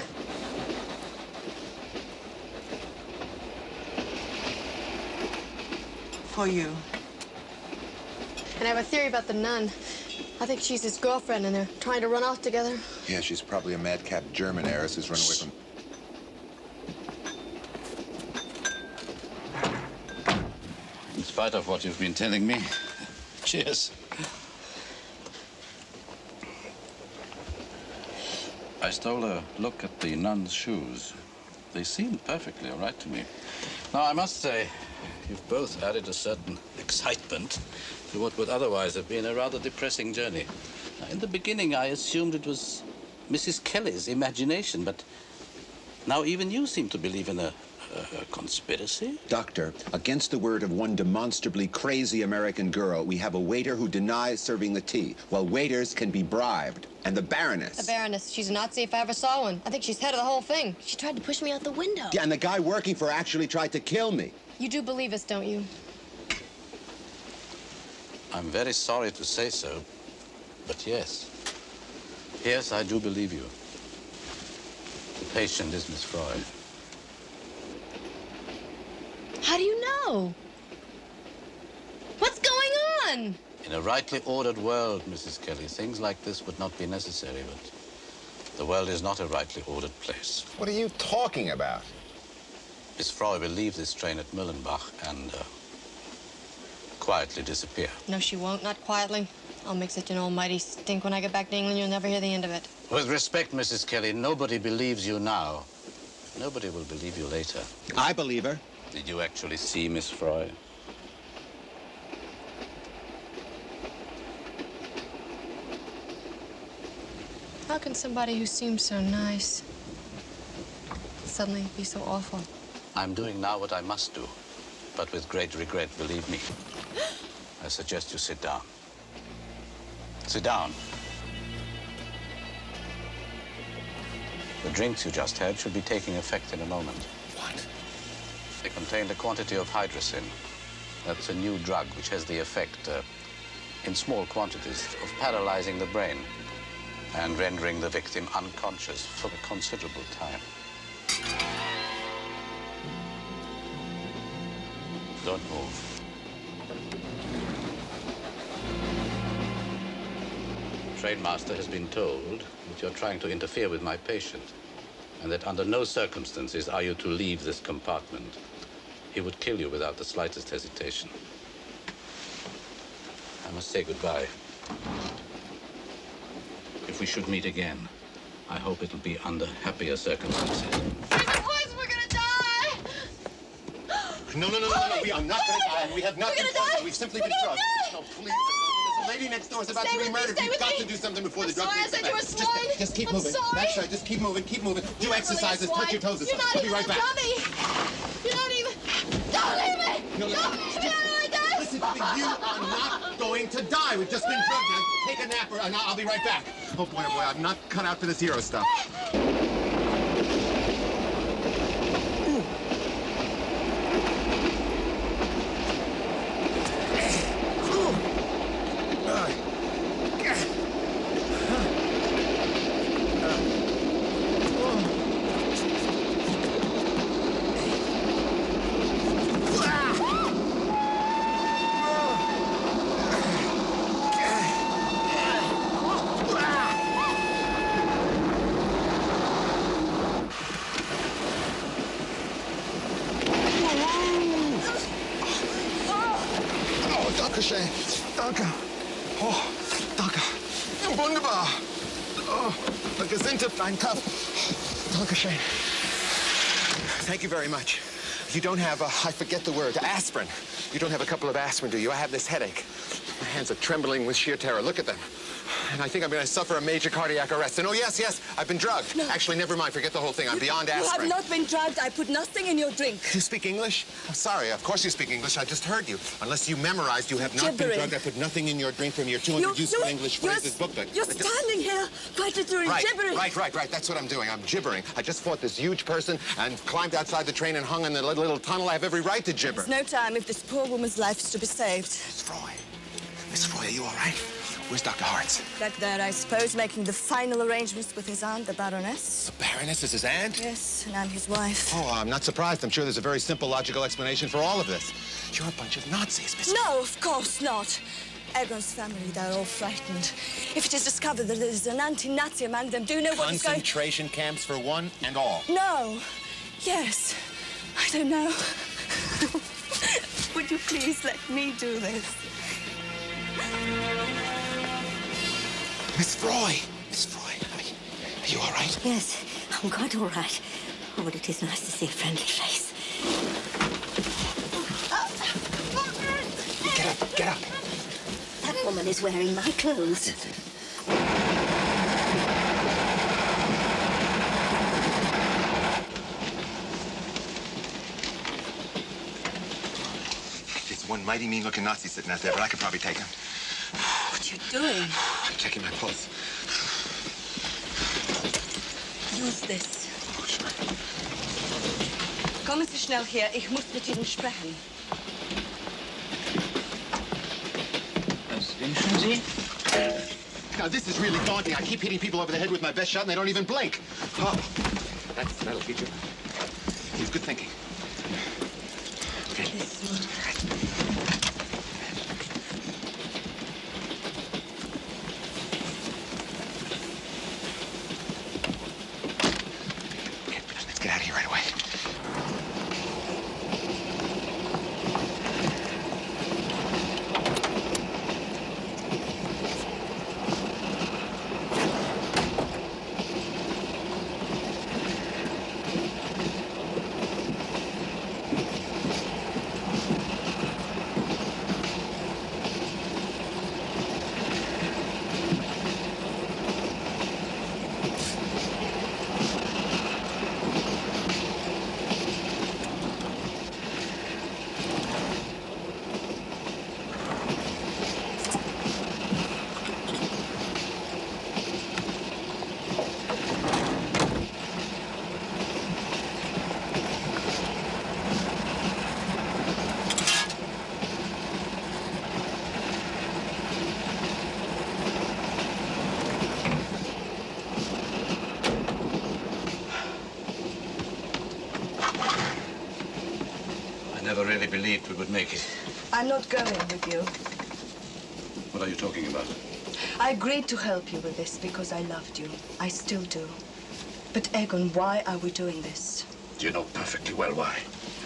For you. And I have a theory about the nun. I think she's his girlfriend, and they're trying to run off together. Yeah, she's probably a madcap German heiress who's run away from... In spite of what you've been telling me, cheers. I stole a look at the nun's shoes. They seemed perfectly all right to me. Now, I must say, you've both added a certain excitement to what would otherwise have been a rather depressing journey. Now, in the beginning, I assumed it was Mrs. Kelly's imagination, but now even you seem to believe in a conspiracy? Doctor, against the word of one demonstrably crazy American girl, we have a waiter who denies serving the tea, while waiters can be bribed. And the Baroness. The Baroness. She's a Nazi if I ever saw one. I think she's head of the whole thing. She tried to push me out the window. Yeah, and the guy working for her actually tried to kill me. You do believe us, don't you? I'm very sorry to say so, but yes. Yes, I do believe you. The patient is Miss Freud. How do you know? What's going on? In a rightly ordered world, Mrs. Kelly, things like this would not be necessary, but the world is not a rightly ordered place. What are you talking about? Miss Freud will leave this train at Müllenbach and quietly disappear. No, she won't. Not quietly. I'll make such an almighty stink when I get back to England, you'll never hear the end of it. With respect, Mrs. Kelly, nobody believes you now. Nobody will believe you later. I believe her. Did you actually see Miss Froy? How can somebody who seems so nice suddenly be so awful? I'm doing now what I must do, but with great regret, believe me. I suggest you sit down. Sit down. The drinks you just had should be taking effect in a moment. What? They contained a quantity of hydrocin. That's a new drug which has the effect, in small quantities, of paralyzing the brain and rendering the victim unconscious for a considerable time. Don't move. Trainmaster has been told that you're trying to interfere with my patient, and that under no circumstances are you to leave this compartment. He would kill you without the slightest hesitation. I must say goodbye. If we should meet again, I hope it'll be under happier circumstances. Boys, we're gonna die! No, we are not going to die. We have not been poisoned. We've simply been drugged. No, please. The lady next door is about to be murdered. We've got to do something before the drug takes effect. Just keep moving. That's right. Just keep moving. Do exercises. Touch your toes. I'll be right back. You're not even... Don't leave me! No. Listen to me. You are not going to die. We've just been drugged. Now take a nap, or I'll be right back. Oh boy, I'm not cut out for this hero stuff. Danke. Oh, danke. Wunderbar. Oh, a gesinnte ein Cup. Dankeschön. Thank you very much. You don't have, I forget the word, aspirin. You don't have a couple of aspirin, do you? I have this headache. My hands are trembling with sheer terror. Look at them. And I think I'm going to suffer a major cardiac arrest. And oh, yes, I've been drugged. No. Actually, never mind. Forget the whole thing. I'm beyond aspirin. You have not been drugged. I put nothing in your drink. You speak English? I'm sorry. Of course you speak English. I just heard you. Unless you memorized, you have not been drugged. I put nothing in your drink from your 200 useful English phrases booklet. You're standing here, quite literally gibbering. Right. That's what I'm doing. I'm gibbering. I just fought this huge person and climbed outside the train and hung in the little tunnel. I have every right to gibber. There's no time if this poor woman's life is to be saved. Miss Froy, are you all right? Where's Dr. Hartz? Back there, I suppose, making the final arrangements with his aunt, the Baroness. The Baroness is his aunt? Yes, and I'm his wife. Oh, I'm not surprised. I'm sure there's a very simple, logical explanation for all of this. You're a bunch of Nazis, Miss... No, of course not. Egon's family, they're all frightened. If it is discovered that there's an anti-Nazi among them, do you know what is going... Concentration camps for one and all? No. Yes. I don't know. Would you please let me do this? Miss Froy, are you all right? Yes, I'm quite all right. Oh, but it is nice to see a friendly face. Get up. That woman is wearing my clothes. There's one mighty mean-looking Nazi sitting out there, but I could probably take him. What are you doing? I'm checking my pulse. Use this. Oh, sure. Kommen Sie schnell her. Ich muss mit Ihnen sprechen. Was wünschen Sie? Now, this is really daunting. I keep hitting people over the head with my best shot, and they don't even blink. Oh, that'll get you. He's good thinking. Okay. This one. Get out of here right away. never really believed we would make it. I'm not going with you. What are you talking about? I agreed to help you with this because I loved you. I still do. But Egon, why are we doing this? You know perfectly well why.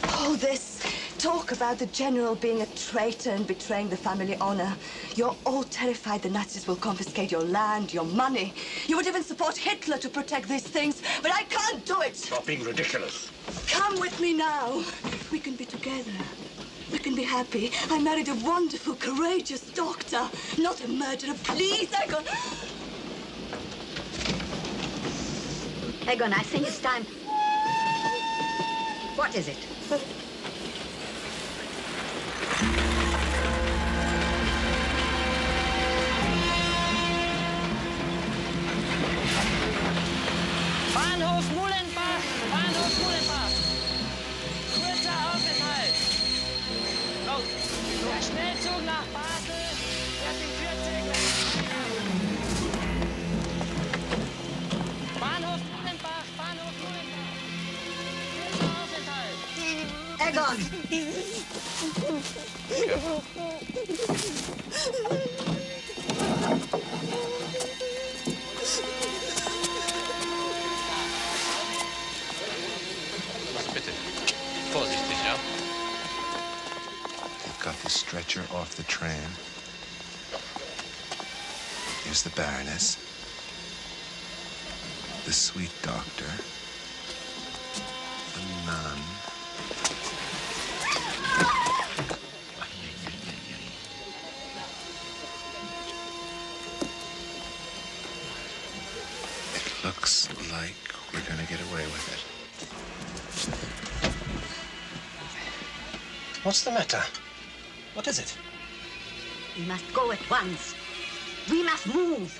Oh, this talk about the general being a traitor and betraying the family honor. You're all terrified the Nazis will confiscate your land, your money. You would even support Hitler to protect these things, but I can't do it. Stop being ridiculous. Come with me now. We can be together. We can be happy. I married a wonderful, courageous doctor, not a murderer. Please, Egon. Egon, I think it's time. What is it? Bahnhof Muhlenbach! Bahnhof Muhlenbach! Kurzer Aufenthalt! Oh, der Schnellzug nach Basel fährt in Kürze gleich. Bahnhof Muhlenbach! Bahnhof Muhlenbach! Kurzer Aufenthalt! Egon! Also bitte, vorsichtig, ja? They've got the stretcher off the tram. Here's the Baroness. The sweet doctor. The nun. It looks like we're gonna get away with it. What's the matter? What is it? We must go at once. We must move.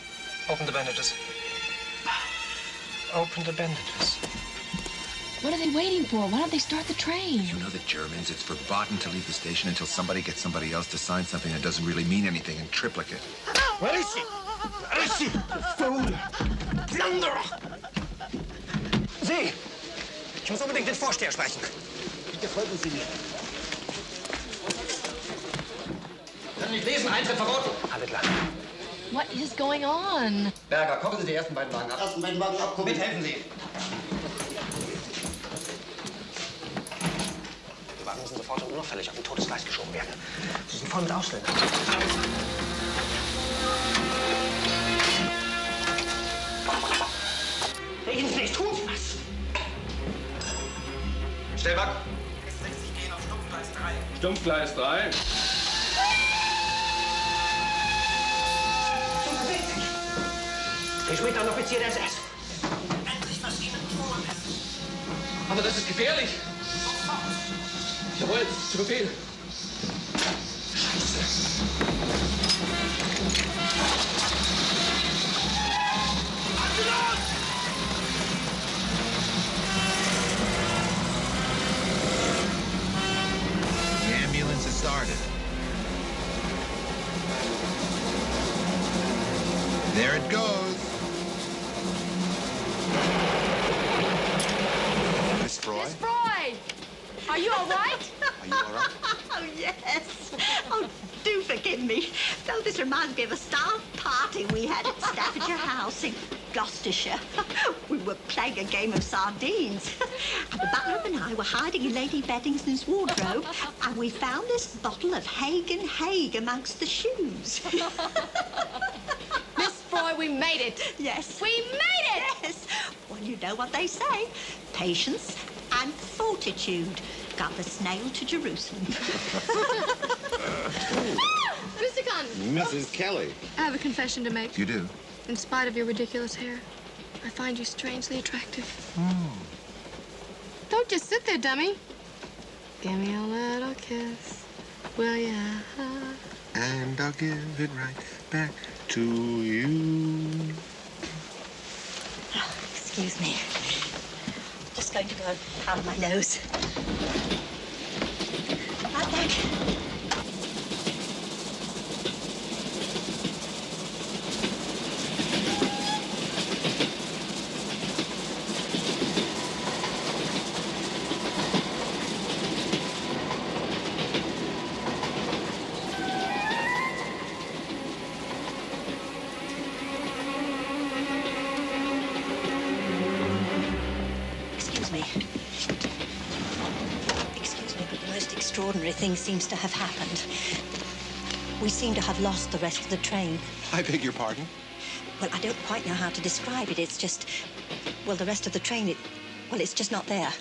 Open the bandages. Open the bandages. What are they waiting for? Why don't they start the train? You know the Germans, it's verboten to leave the station until somebody gets somebody else to sign something that doesn't really mean anything in triplicate. Where is she? Where is she? You fool! Plunderer! Sie! Ich muss unbedingt den Vorsteher sprechen. Bitte folgen Sie mir. Können nicht lesen, Eintritt verboten. Alle klar. What is going on? Berger, kochen Sie die ersten beiden Wagen ab. Ersten beiden Wagen ab, mithelfen Sie. Die Wagen müssen sofort und unauffällig auf den Todesgleis geschoben werden. Sie sind voll mit Ausländern. Reden Sie nicht, tun Sie was! Stellwagen. Sie gehen auf Stumpfgleis 3. Stumpfgleis 3. Ich bin ein Offizier der SS. Endlich, was Ihnen tun ist. Aber das ist gefährlich. Jawohl, zu Befehl. The ambulance has started. There it goes. Miss Froy? Miss Froy! Are you all right? Are you all right? Oh, yes. Oh, do forgive me. Though this reminds me of a style party we had at Staffordshire House in Gloucestershire. We were playing a game of sardines. And the butler and I were hiding in Lady Beddingston's wardrobe, and we found this bottle of Haig and Haig amongst the shoes. Miss Froy, we made it. Yes. We made it! Yes. Well, you know what they say. Patience and fortitude got the snail to Jerusalem. Mr. Gunn, Mrs. Kelly. I have a confession to make. You do? In spite of your ridiculous hair, I find you strangely attractive. Don't just sit there, dummy. Give me a little kiss, will ya? And I'll give it right back to you. Oh, excuse me. Just going to go out of my nose. Right back. extraordinary thing seems to have happened. We seem to have lost the rest of the train. I beg your pardon? Well, I don't quite know how to describe it. It's just, well, the rest of the train, it's just not there.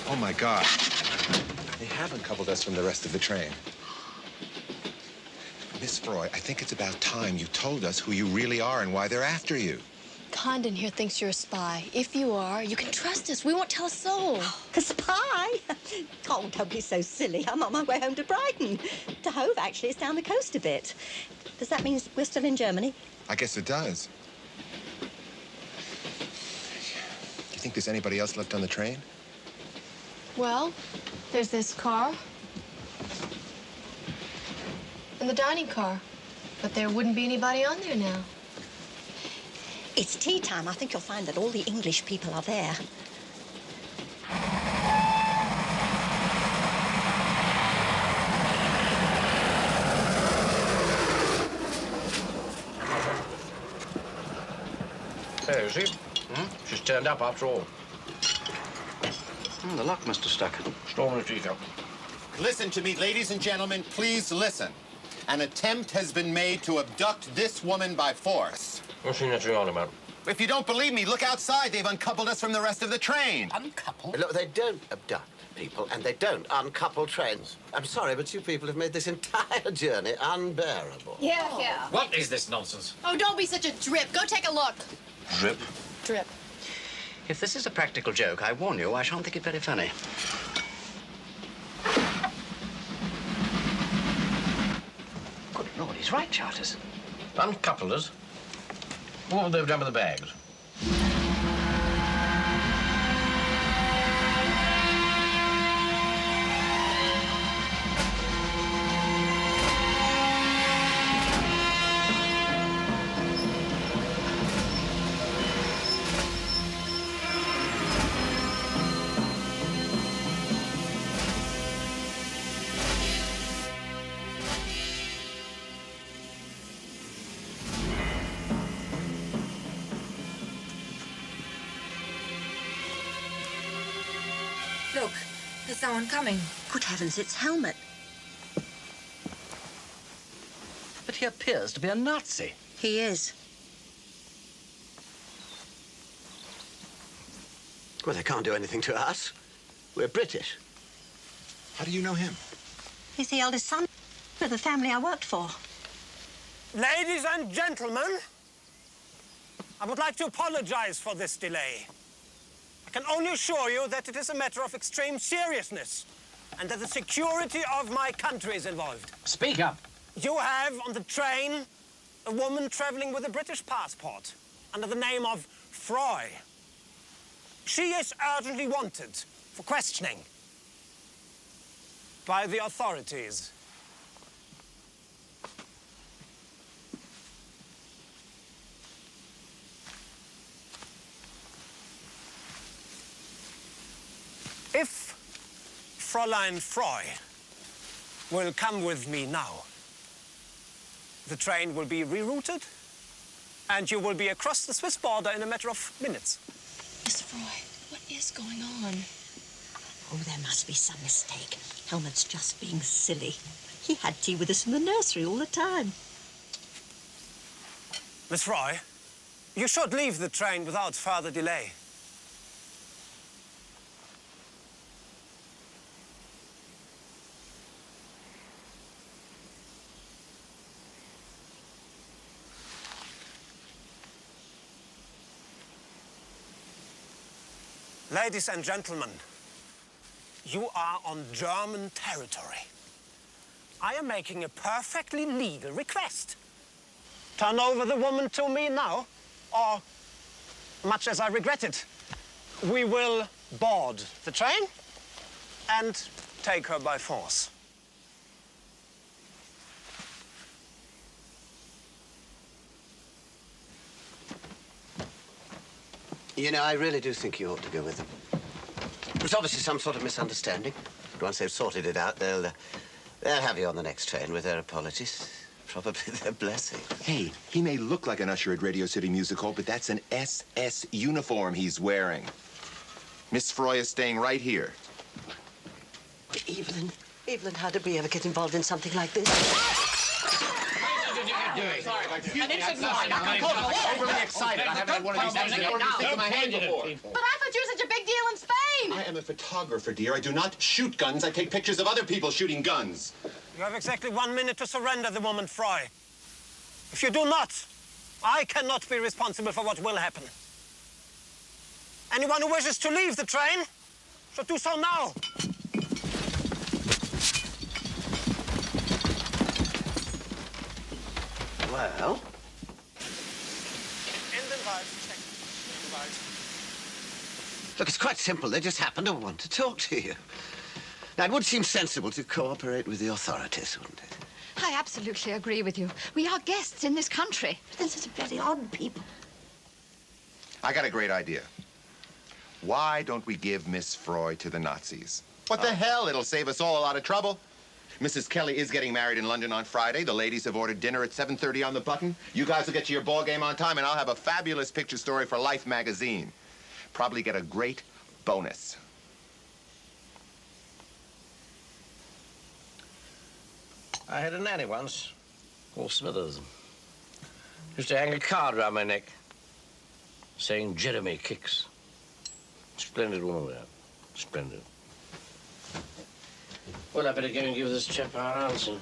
Oh, my God. They have uncoupled us from the rest of the train. Miss Froy, I think it's about time you told us who you really are and why they're after you. Condon here thinks you're a spy. If you are, you can trust us. We won't tell a soul. A spy? Oh, don't be so silly. I'm on my way home to Brighton. To Hove, actually. It's down the coast a bit. Does that mean we're still in Germany? I guess it does. Do you think there's anybody else left on the train? Well, there's this car. And the dining car. But there wouldn't be anybody on there now. It's tea time. I think you'll find that all the English people are there. There, you see? She's turned up after all. The lock must have stuck. Storm the teacup. Listen to me, ladies and gentlemen, please listen. An attempt has been made to abduct this woman by force. What's she naturally on about? If you don't believe me, look outside. They've uncoupled us from the rest of the train. Uncoupled? Look, they don't abduct people, and they don't uncouple trains. I'm sorry, but you people have made this entire journey unbearable. Yeah. What is this nonsense? Oh, don't be such a drip. Go take a look. Drip? Drip. If this is a practical joke, I warn you, I shan't think it very funny. Good Lord, he's right, Charters. Uncoupled us? What would they have done with the bags? Look, there's someone coming. Good heavens, it's Helmut. But he appears to be a Nazi. He is. Well, they can't do anything to us. We're British. How do you know him? He's the eldest son of the family I worked for. Ladies and gentlemen, I would like to apologize for this delay. I can only assure you that it is a matter of extreme seriousness and that the security of my country is involved. Speak up. You have on the train a woman traveling with a British passport under the name of Froy. She is urgently wanted for questioning by the authorities. If Fräulein Froy will come with me now, the train will be rerouted and you will be across the Swiss border in a matter of minutes. Miss Froy, what is going on? Oh, there must be some mistake. Helmut's just being silly. He had tea with us in the nursery all the time. Miss Froy, you should leave the train without further delay. Ladies and gentlemen, you are on German territory. I am making a perfectly legal request. Turn over the woman to me now, or, much as I regret it, we will board the train and take her by force. You know, I really do think you ought to go with them. There's obviously some sort of misunderstanding. Once they've sorted it out, they'll have you on the next train with their apologies. Probably their blessing. Hey, he may look like an usher at Radio City Music Hall, but that's an SS uniform he's wearing. Miss Froy is staying right here. Evelyn, Evelyn, how did we ever get involved in something like this? I'm overly excited. I haven't had one of these things stick in my hand before. But I thought you were such a big deal in Spain. I am a photographer, dear. I do not shoot guns. I take pictures of other people shooting guns. You have exactly 1 minute to surrender the woman Fry. If you do not, I cannot be responsible for what will happen. Anyone who wishes to leave the train should do so now. Well? Look, it's quite simple. They just happen to want to talk to you. Now, it would seem sensible to cooperate with the authorities, wouldn't it? I absolutely agree with you. We are guests in this country. They're such very odd people. I got a great idea. Why don't we give Miss Froy to the Nazis? What the hell? It'll save us all a lot of trouble. Mrs. Kelly is getting married in London on Friday. The ladies have ordered dinner at 7:30 on the button. You guys will get to your ball game on time, and I'll have a fabulous picture story for Life magazine. Probably get a great bonus. I had a nanny once, called Smithers. Used to hang a card around my neck, saying Jeremy kicks. Splendid woman there. Splendid. Well, I better go and give this chap our answer.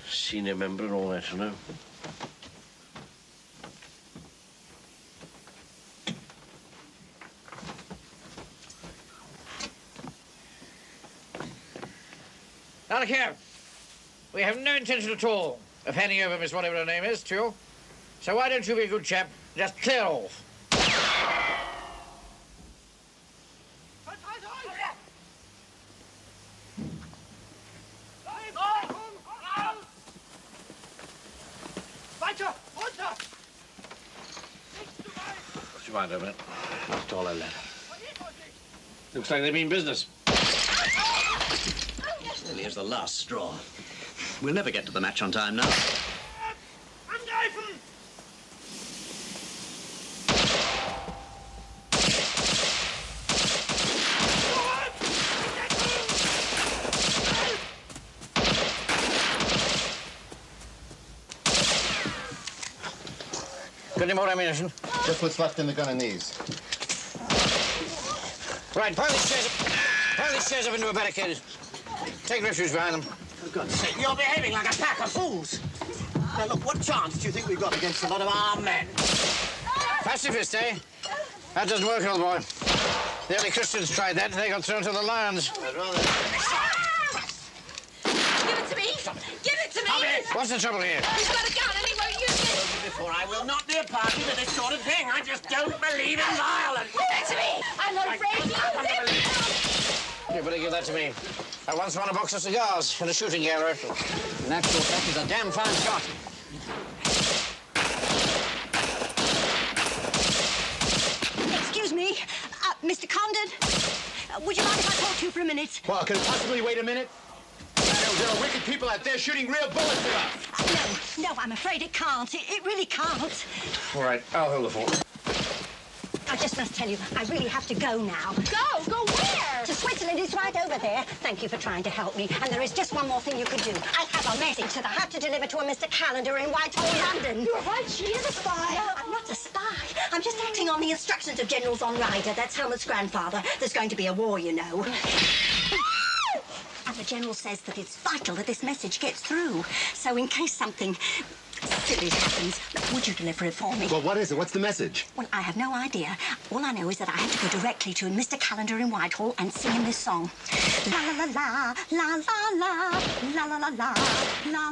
Senior member and all that, you know. Now, look here. We have no intention at all of handing over Miss whatever her name is to you. So why don't you be a good chap, just clear off? Would you mind a minute? That's all I let. Looks like they mean business. Well, here's the last straw. We'll never get to the match on time now. Got any more ammunition? Just what's left in the gun and these. Right, pile these chairs up into a barricade. Take refuge behind them. For God's sake, you're behaving like a pack of fools. Now, look, what chance do you think we've got against a lot of armed men? Pacifist, eh? That doesn't work, old boy. The early Christians tried that, and they got thrown to the lions. I'd rather... Give it to me! Give it to me! What's the trouble here? He's got a gun and he won't use it! Before, I will not be a party to this sort of thing. I just don't believe in violence. Give it to me! I'm not afraid to use it! You better give that to me. I once won a box of cigars in a shooting gallery. In actual fact, he's a damn fine shot. Excuse me, Mr. Condon. Would you mind if I talk to you for a minute? Well, can it possibly wait a minute? There are wicked people out there shooting real bullets at us. No, I'm afraid it can't. It really can't. All right, I'll hold the fort. I just must tell you, I really have to go now. Go? Go where? To Switzerland. It's right over there. Thank you for trying to help me. And there is just one more thing you could do. I have a message that I have to deliver to a Mr. Calendar in Whitehall, London. You're right, she is a spy. No, I'm not a spy. I'm just acting on the instructions of General von Ryder. That's Helmut's grandfather. There's going to be a war, you know. And the General says that it's vital that this message gets through. So in case something silly happens, would you deliver it for me? Well, what is it? What's the message? Well, I have no idea. All I know is that I have to go directly to Mr. Calendar in Whitehall and sing him this song. La la la la la la la la la la la la la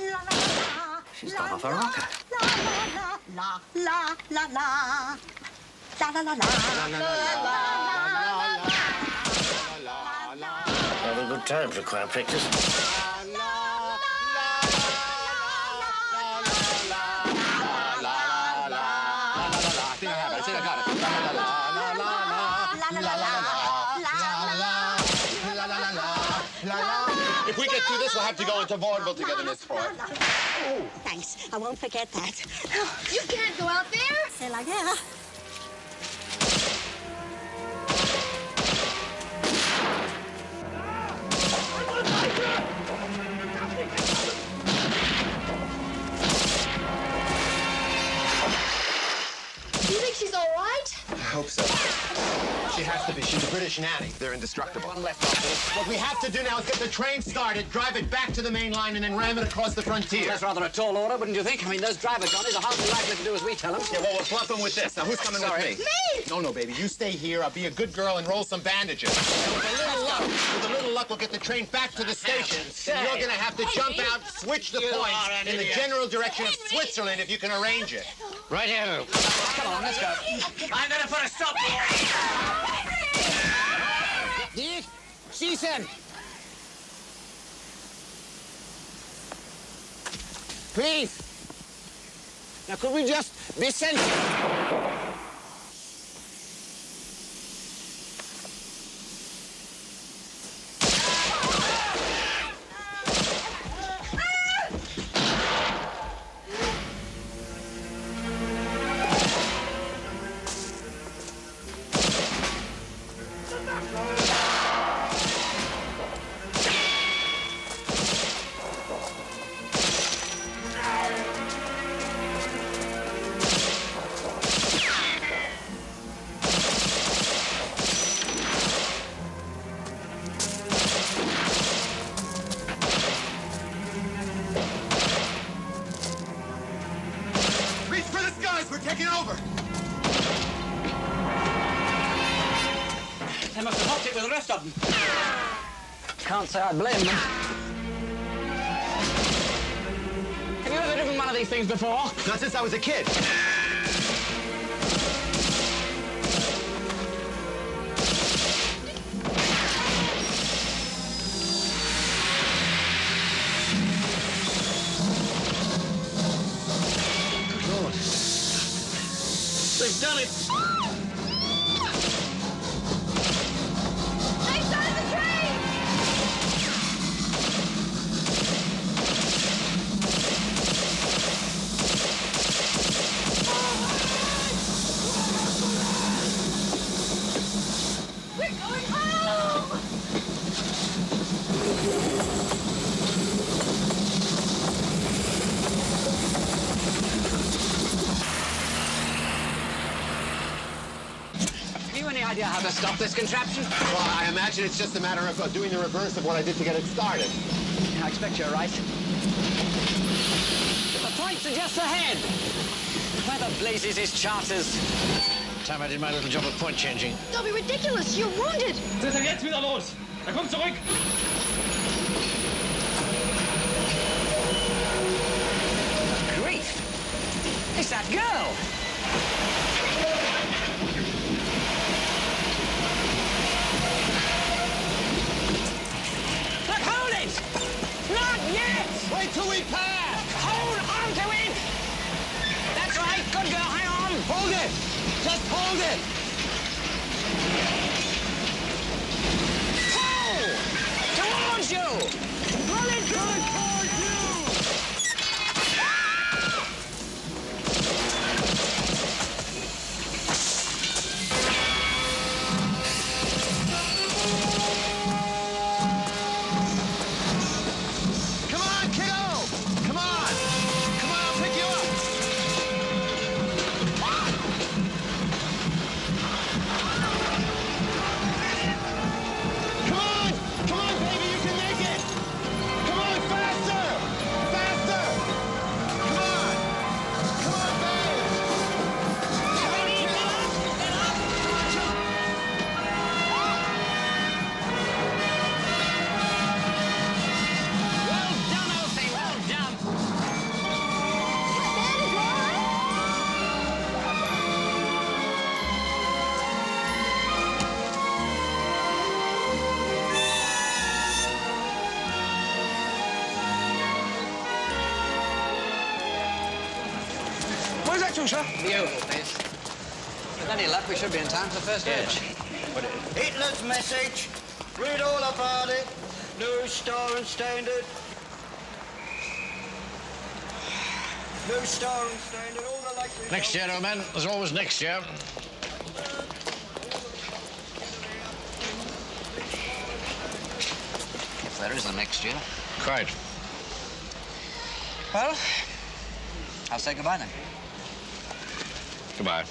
la la. She's got off a rocker. La la la la la la la la la la. Have a good time for choir practice. If we get through this, we'll have to go into vaudeville together, Miss Ford. Oh, thanks. I won't forget that. You can't go out there. C'est la guerre. Do you think she's all right? I hope so. She has to be. She's a British nanny. They're indestructible. One left off. What we have to do now is get the train started, drive it back to the main line, and then ram it across the frontier. Well, that's rather a tall order, wouldn't you think? I mean, those driver Johnnies are hardly likely to do as we tell them. Yeah, well, we'll bluff them with this. Now, who's coming with me? Me! No, baby. You stay here. I'll be a good girl and roll some bandages. And with a little luck, we'll get the train back to the station. And you're going to have to jump out, switch the points in the general direction of Switzerland if you can arrange it. Right here. Come on, let's go. I'm gonna put a stop to Dick, she said. Please. Now, could we just be sensible? Reach for the skies. We're taking over. They must have hopped it with the rest of them. Can't say I blame them. Have you ever driven one of these things before? Not since I was a kid. Good Lord. They've done it. They started the train! We're going home! Have you any idea how to stop this contraption? Well, I imagine it's just a matter of doing the reverse of what I did to get it started. I expect you're right. The points are just ahead. Where the blazes is Charters? Time I did my little job of point changing. Don't be ridiculous. You're wounded. Was ist denn jetzt wieder los? Er kommt zurück! Grief! It's that girl! Look, hold it! Not yet! Wait till we pass! Hold on to it! That's right, good girl, hang on! Hold it! Just hold it! Pull! Towards you! Pull it towards you! Come on, kiddo! Come on! Come on, I'll pick you up! Come on! Come on, baby, you can make it! Come on, faster! Faster! Come on! Come on, babe! Come on, kiddo! Well done, Elsie, well done! Where's that to, sir? Beautiful place. With any luck, we should be in time for the first edge. Hitler's message. Read all about it. No Star and Standard. No Star and Standard. All the lights. Next year, old man. There's always next year. If there is a next year. Quite. Well, I'll say goodbye then. Goodbye.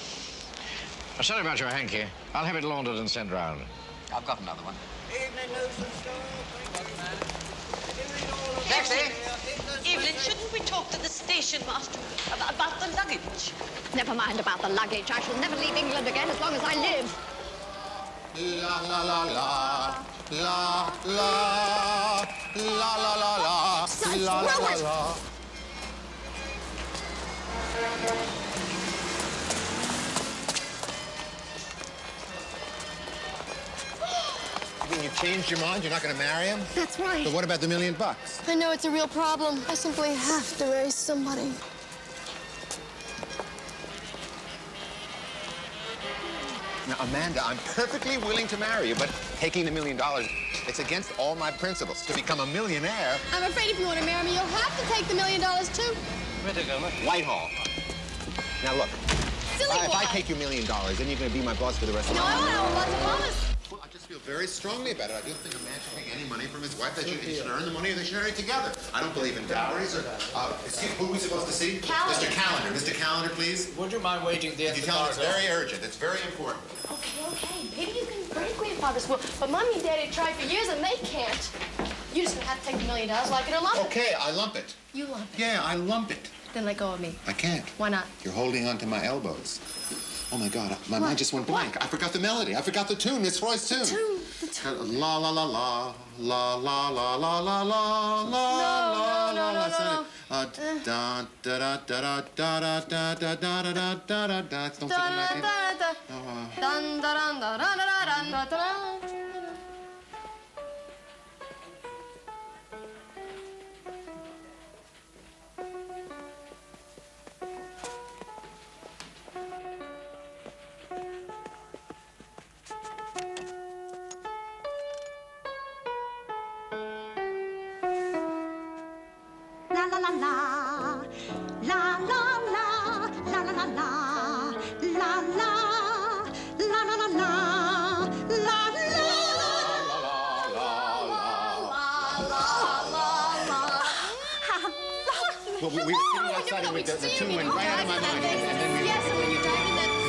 I'm sorry about your hanky. I'll have it laundered and sent round. I've got another one. Taxi! Evelyn, shouldn't we talk to the station master about the luggage? Never mind about the luggage. I shall never leave England again as long as I live. La la la la, la la, la la la la, la la la. You mean you changed your mind? You're not going to marry him? That's right. But what about the $1 million? I know it's a real problem. I simply have to marry somebody. Now, Amanda, I'm perfectly willing to marry you, but taking the $1 million, it's against all my principles. To become a millionaire... I'm afraid if you want to marry me, you'll have to take the $1 million, too. Where'd they go, Whitehall. Now, look. Silly If boy. I take your $1 million, then you're going to be my boss for the rest of No, my life. I don't want to promise. Well, I just feel very strongly about it. I don't think a man should take any money from his wife. He should earn the money and they should earn it together. I don't believe in dowries or... excuse me, who are we supposed to see? Calendar. Mr. Calendar. Mr. Calendar, please. Would you mind waiting there? Could you tell him it's very urgent? It's very important. Okay. Maybe you can break grandfather's will, but Mommy and Daddy tried for years and they can't. You're just gonna have to take the $1 million like it or lump it. Okay, I lump it. You lump it. Yeah, I lump it. Then let go of me. I can't. Why not? You're holding onto my elbows. Oh, my God. My mind just went blank. I forgot the melody. I forgot the tune. Miss Roy's tune. The tune. La, la, la, la. La, la, la, la, la, la, la, la, la, la. Da, da, da, da, da, da, da, da, da, da, da, da, da. Don't sing like it. Dun, dun, dun, dun, dun, dun, dun, dun. La la la la, la la la, la la la la, la la, la la la la, la Well, we were sitting outside and the tune went right out of my mind. And then we... Yes, and when you died in that